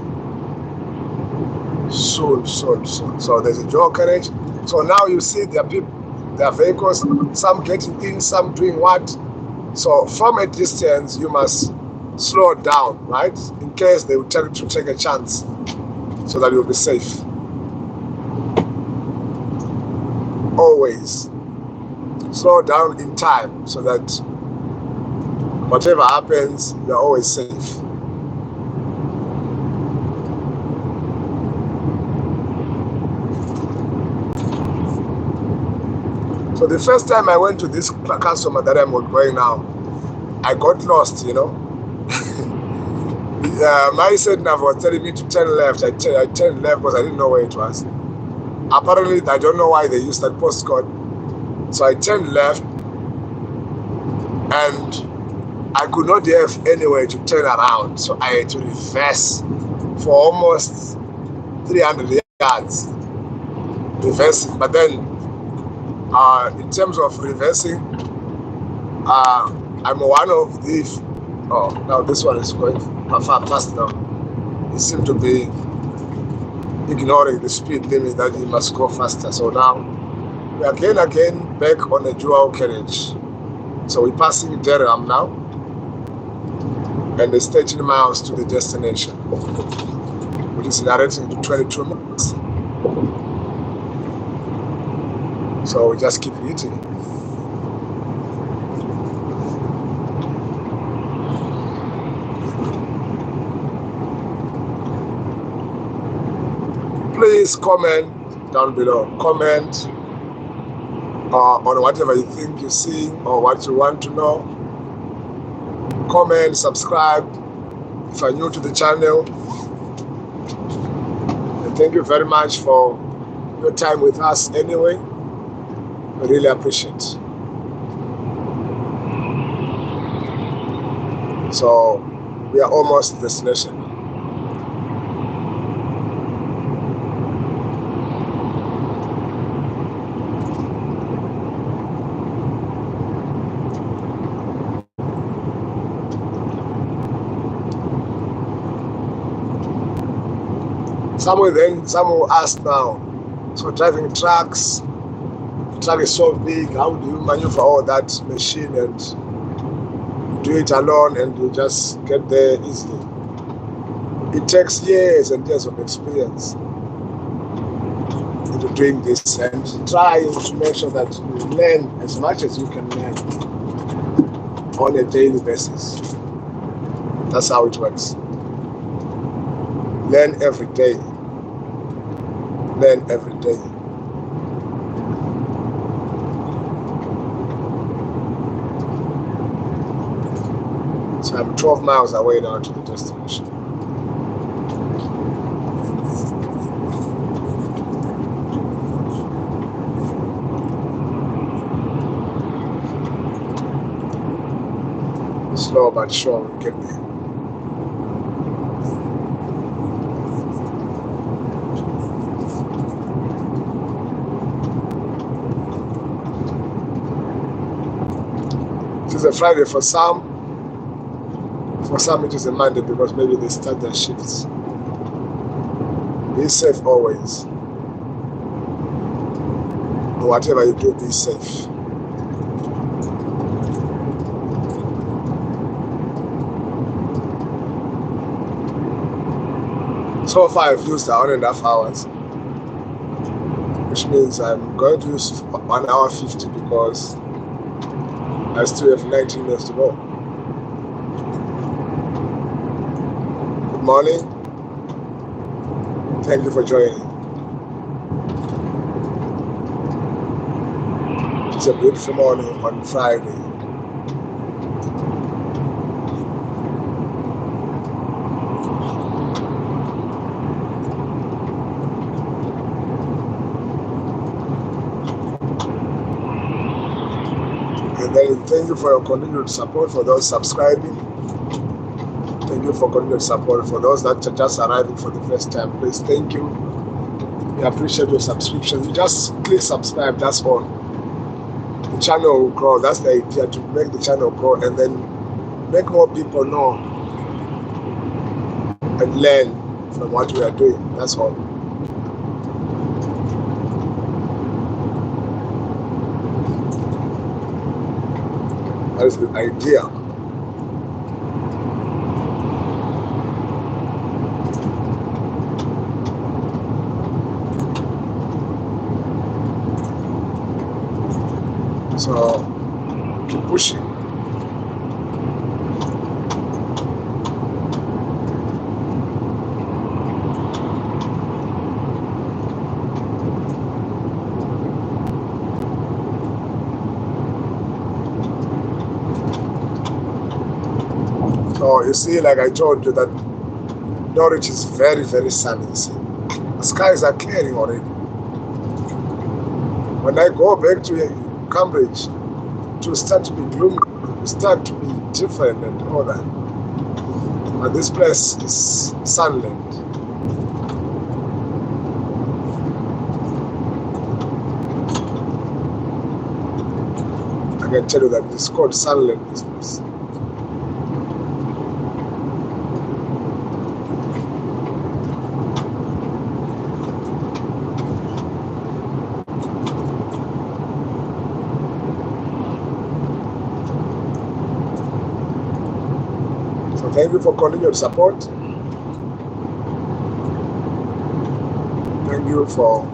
soon. So there's a dual carriage. So now you see there are people, there are vehicles, some getting in, some doing what. So from a distance, you must slow down, right? In case they will tell you to take a chance, so that you'll be safe. Always slow down in time, so that whatever happens, you're always safe. So the first time I went to this customer that I'm going now, I got lost, you know. My said nav was telling me to turn left. I turned left because I didn't know where it was. Apparently, I don't know why they used that postcode. So I turned left, and I could not have anywhere to turn around, so I had to reverse for almost 300 yards, reversing. But then, in terms of reversing, I'm one of the. Oh, now this one is going far past now. It seems to be ignoring the speed limit that he must go faster. So now we are again back on a dual carriage. So we're passing Durham now, and it's 13 miles to the destination, which is narrating to 22 minutes. So we just keep hitting. Please comment down below. Comment on whatever you think you see or what you want to know. Comment, subscribe if you're new to the channel. And thank you very much for your time with us anyway. I really appreciate it. So we are almost at the destination. Some will ask now, so driving trucks, the truck is so big, how do you maneuver all that machine and do it alone and you just get there easily? It takes years and years of experience into doing this and trying to make sure that you learn as much as you can learn on a daily basis. That's how it works. Learn every day. Learn every day. So I'm 12 miles away now to the destination. Slow but sure we'll get there. It is a Friday for some. For some it is a Monday because maybe they start their shifts. Be safe always. Whatever you do, be safe. So far I've used 1.5 hours, which means I'm going to use 1 hour 50 because I still have 19 minutes to go. Good morning. Thank you for joining. It's a beautiful morning on Friday. And then thank you for your continued support, for those subscribing. Thank you for continued support. For those that are just arriving for the first time, please thank you. We appreciate your subscription. You just click subscribe, that's all. The channel will grow. That's the idea, to make the channel grow and then make more people know and learn from what we are doing. That's all. That is the idea. So keep pushing. So you see, like I told you, that Norwich is very, very sunny. You see, the skies are clearing already. When I go back to Cambridge, to start to be gloomy start to be different and all that. But this place is Sunland. I can tell you that it's called Sunland, this place. So thank you for continued support. Thank you for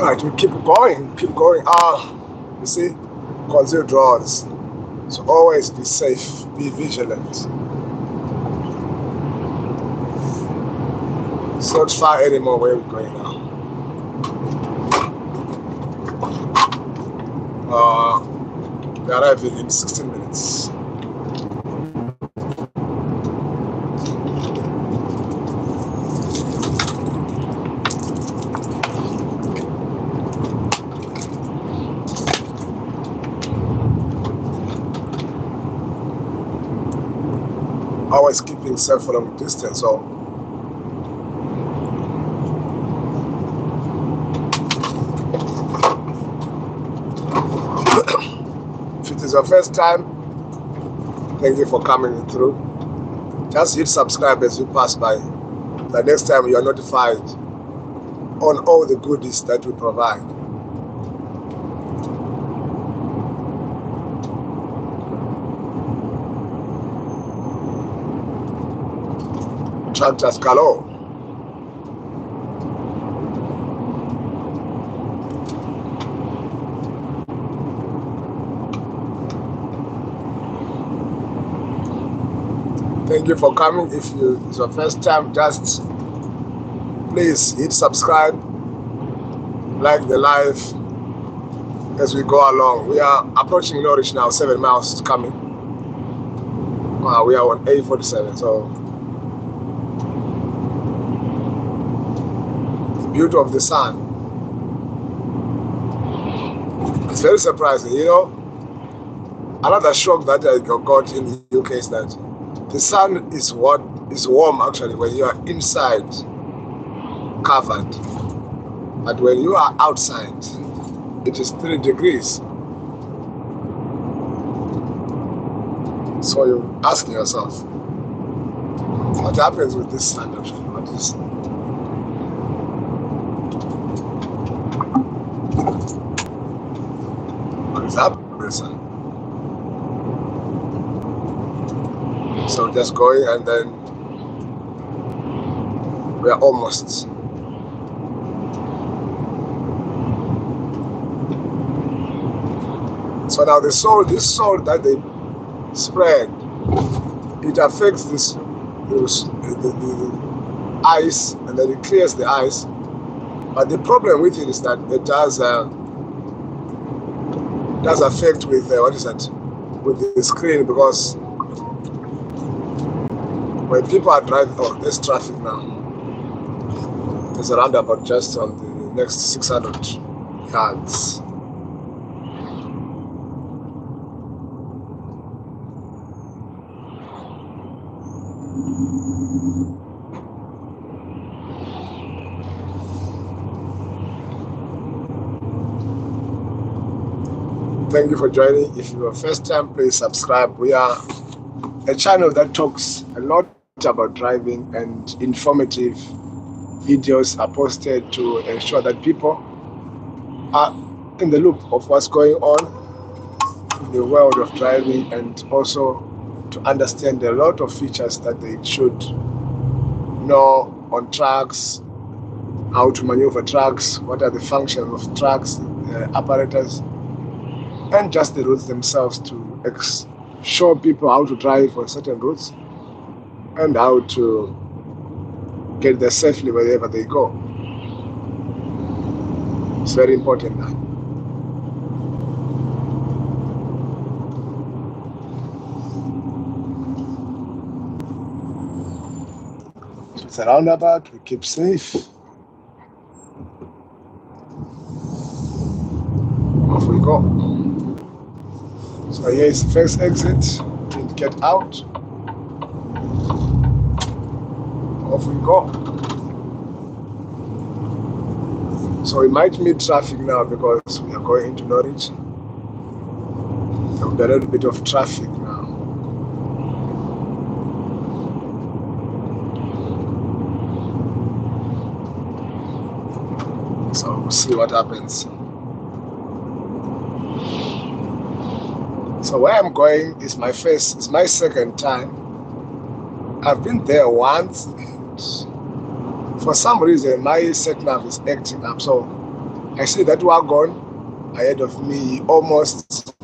Right, we keep going. You see, concealed draws. So always be safe, be vigilant. It's not far anymore where we're going now. We're arriving in 16 minutes. Always keeping safe from distance. So if it is your first time, thank you for coming through. Just hit subscribe as you pass by. The next time you are notified on all the goodies that we provide. Tractors galore. Thank you for coming. If it's your first time, just please hit subscribe, like the live as we go along. We are approaching Norwich now, 7 miles coming. We are on A47, so the beauty of the sun. It's very surprising, you know. Another shock that I got in the UK is that the sun is warm actually when you are inside covered, but when you are outside it is 3 degrees. So you're asking yourself, what happens with this sun actually? What is happening with the sun? So just going, and then we are almost. So now this salt that they spread, it affects the ice, and then it clears the ice. But the problem with it is that it does affect with with the screen, because when people are driving, there's traffic now. There's a roundabout just on the next 600 yards. Thank you for joining. If you're your first time, please subscribe. We are a channel that talks a lot about driving, and informative videos are posted to ensure that people are in the loop of what's going on in the world of driving, and also to understand a lot of features that they should know on trucks, how to maneuver trucks, what are the functions of trucks, apparatus, and just the routes themselves, to show people how to drive on certain routes and how to get there safely wherever they go. It's very important now. It's a roundabout, we keep safe. Off we go. So here is the first exit. Get out. Off we go. So we might meet traffic now because we are going into Norwich. There will be a little bit of traffic now. So we'll see what happens. So where I'm going is it's my second time. I've been there once. For some reason, my sat-nav is acting up. So I see that wagon ahead of me almost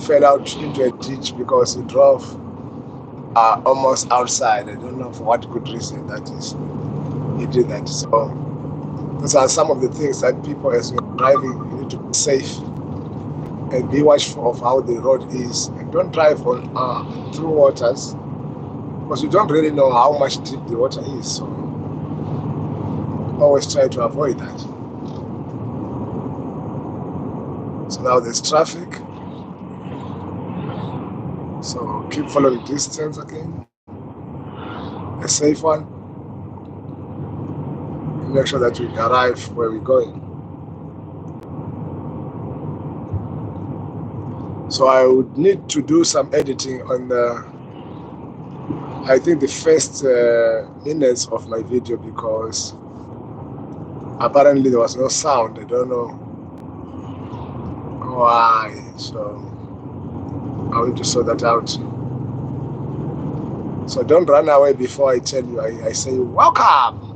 fell out into a ditch because he drove almost outside. I don't know for what good reason that is. He did that. So those are some of the things that people, as you're driving, you need to be safe and be watchful of how the road is. And don't drive on through waters because you don't really know how much deep the water is. So always try to avoid that. So now there's traffic. So keep following distance again. A safe one. Make sure that we arrive where we're going. So I would need to do some editing on I think the first minutes of my video because apparently there was no sound. I don't know why. So I will to sort that out. So don't run away before I tell you. I say welcome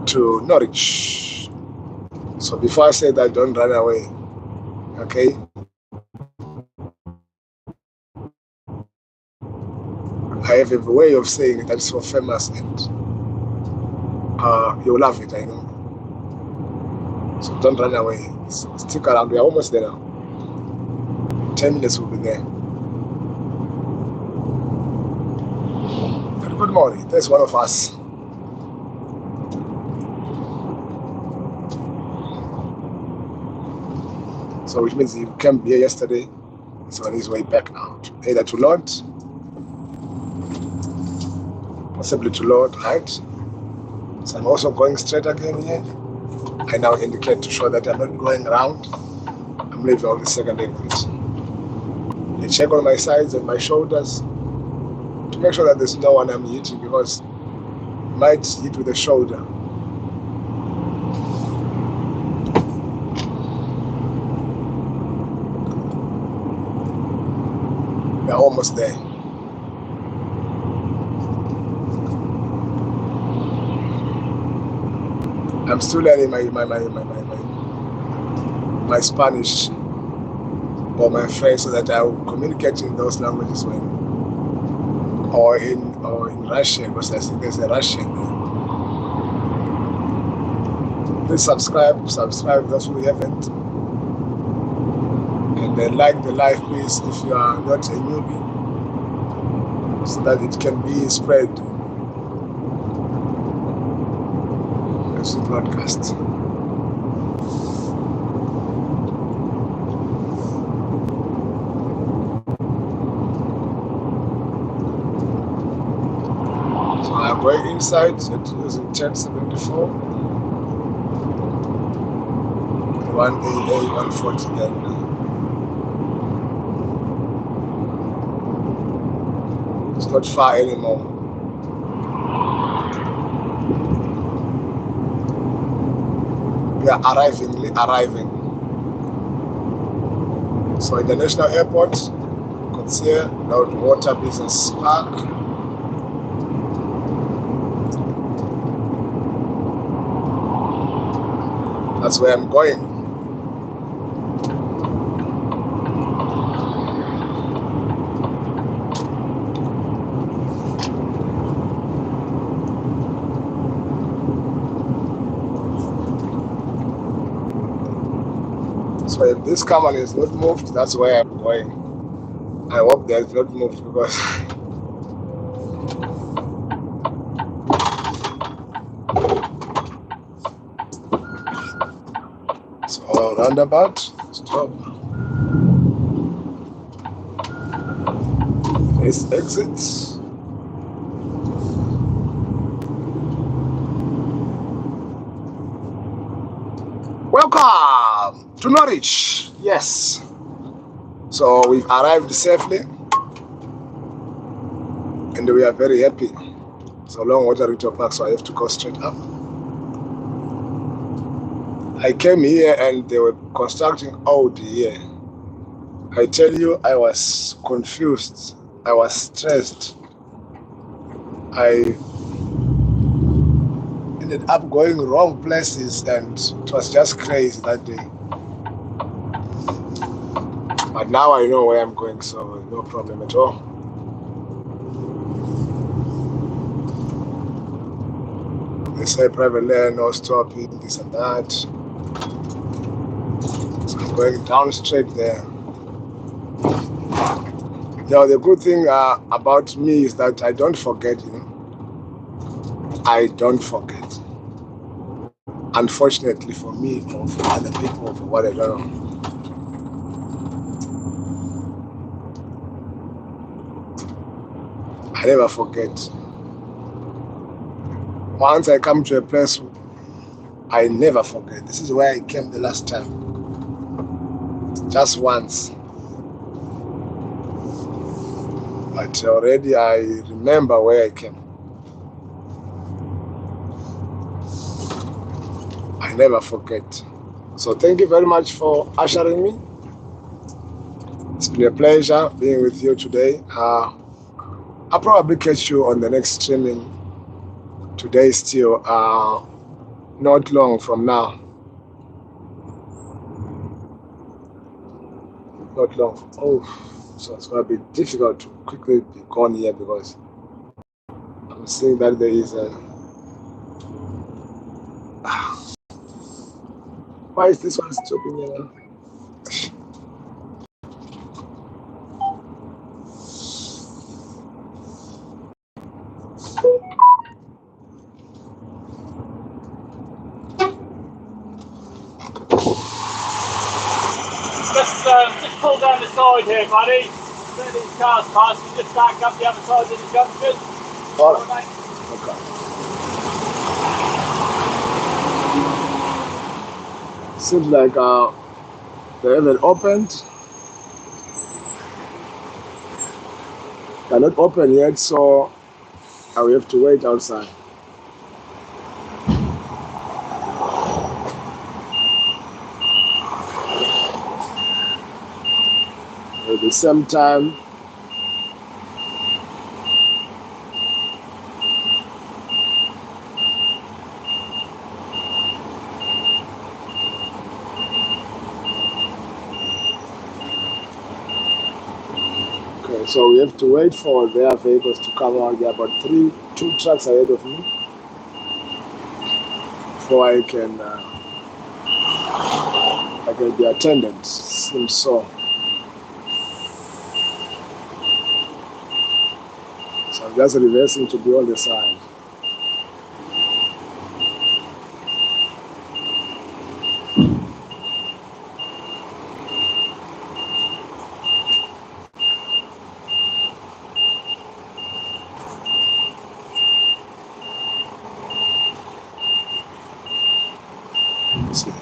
to Norwich. So before I say that, don't run away. Okay? I have a way of saying it that's so famous and you'll love it, I know. So don't run away. Stick around. We are almost there now. 10 minutes we'll be there. Good morning. There's one of us. So which means he came here yesterday. He's on his way back now. Either to Lord, possibly to Lord, right? So I'm also going straight again here. I now indicate to show that I'm not going around. I'm leaving on the second exit. I check on my sides and my shoulders to make sure that there's no one I'm hitting because I might hit with the shoulder. We're almost there. I'm still learning my Spanish or my French so that I will communicate in those languages or in Russian because I think there's a Russian there. Please subscribe those who haven't. And then like the live please if you are not a newbie so that it can be spread as a broadcast. So I'm going inside using 1074 1AA 140 then. It's not far anymore. We are arriving. So International Airport, Consier, Loud Water Business Park. That's where I'm going. So if this camera is not moved, that's where I'm going. I hope that it's not moved because so roundabout, stop. This exit. Welcome to Norwich. Yes. So we've arrived safely and we are very happy. It's a long water park, so I have to go straight up. I came here and they were constructing out here. I tell you, I was confused. I was stressed. I ended up going wrong places and it was just crazy that day. But now I know where I'm going, so no problem at all. They say private lane, no stopping, this and that. So I'm going down straight there. Now the good thing about me is that I don't forget, I don't forget. Unfortunately for me or for other people, for what I don't know. I never forget. Once I come to a place, I never forget. This is where I came the last time. Just once. But already I remember where I came. I never forget. So thank you very much for ushering me. It's been a pleasure being with you today. I'll probably catch you on the next streaming. Today is still not long from now. Not long. Oh, so it's going to be difficult to quickly be gone here because I'm seeing that there is a... Why is this one stopping here? Just pull down the side here, buddy. Let these cars pass. You just back up the other side of the junction. All right. Okay. Seems like they haven't opened. They're not open yet, so I will have to wait outside. At the same time, okay, so we have to wait for their vehicles to come out. There are about two trucks ahead of me before I can be attended. Seems so. So I'm just reversing to be on the side. Let's see.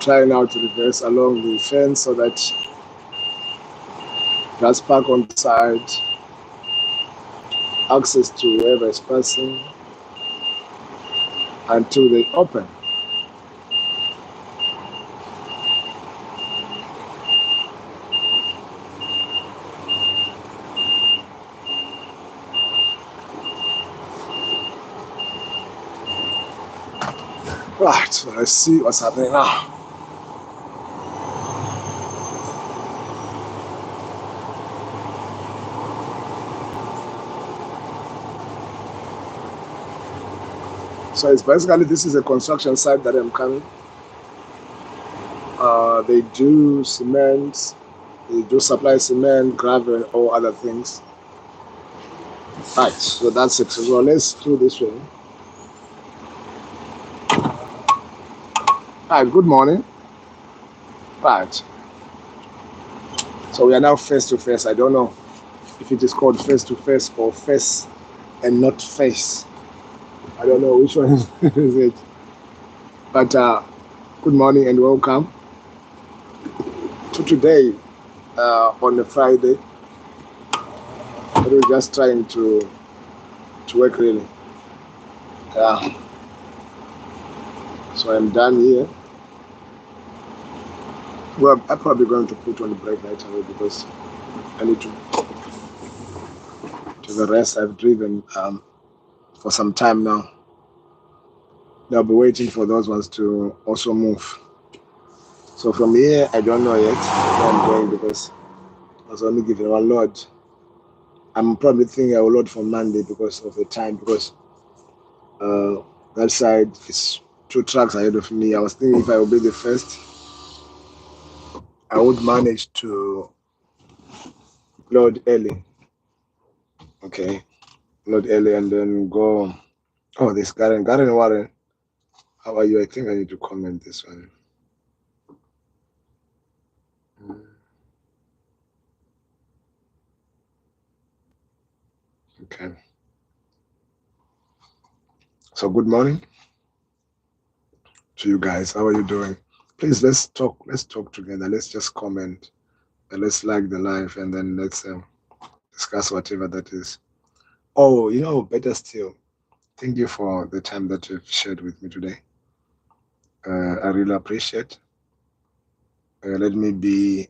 Try now to reverse along the fence so that just park on the side, access to whoever is passing until they open. Right, so let's see what's happening now. So it's basically, this is a construction site that I'm coming. They do cement, they do supply cement, gravel, or other things. Right, so that's it. So let's do this one. Right, good morning. Right. So we are now face to face. I don't know if it is called face to face or face and not face. I don't know which one is it. But good morning and welcome to today on a Friday. We're just trying to work really. Yeah. So I'm done here. Well, I'm probably going to put on the brake right away because I need to the rest. I've driven for some time now. I'll be waiting for those ones to also move. So from here, I don't know yet where I'm going because I was only given one load. I'm probably thinking I will load for Monday because of the time, because that side is 2 trucks ahead of me. I was thinking if I will be the first, I would manage to load early. Okay, load early and then go. Oh, this Garen Warren. How are you? I think I need to comment this one. Okay. So good morning to you guys. How are you doing? Please, let's talk. Let's talk together. Let's just comment. And let's like the live, and then let's discuss whatever that is. Oh, better still. Thank you for the time that you've shared with me today. I really appreciate. Let me be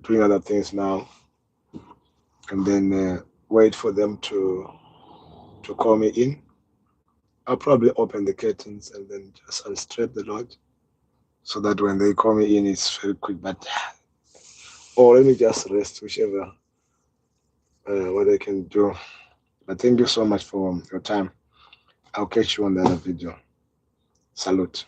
doing other things now, and then wait for them to call me in. I'll probably open the curtains and then just unstrap the lodge, so that when they call me in, it's very quick. But let me just rest, whichever what I can do. But thank you so much for your time. I'll catch you on the other video. Salute.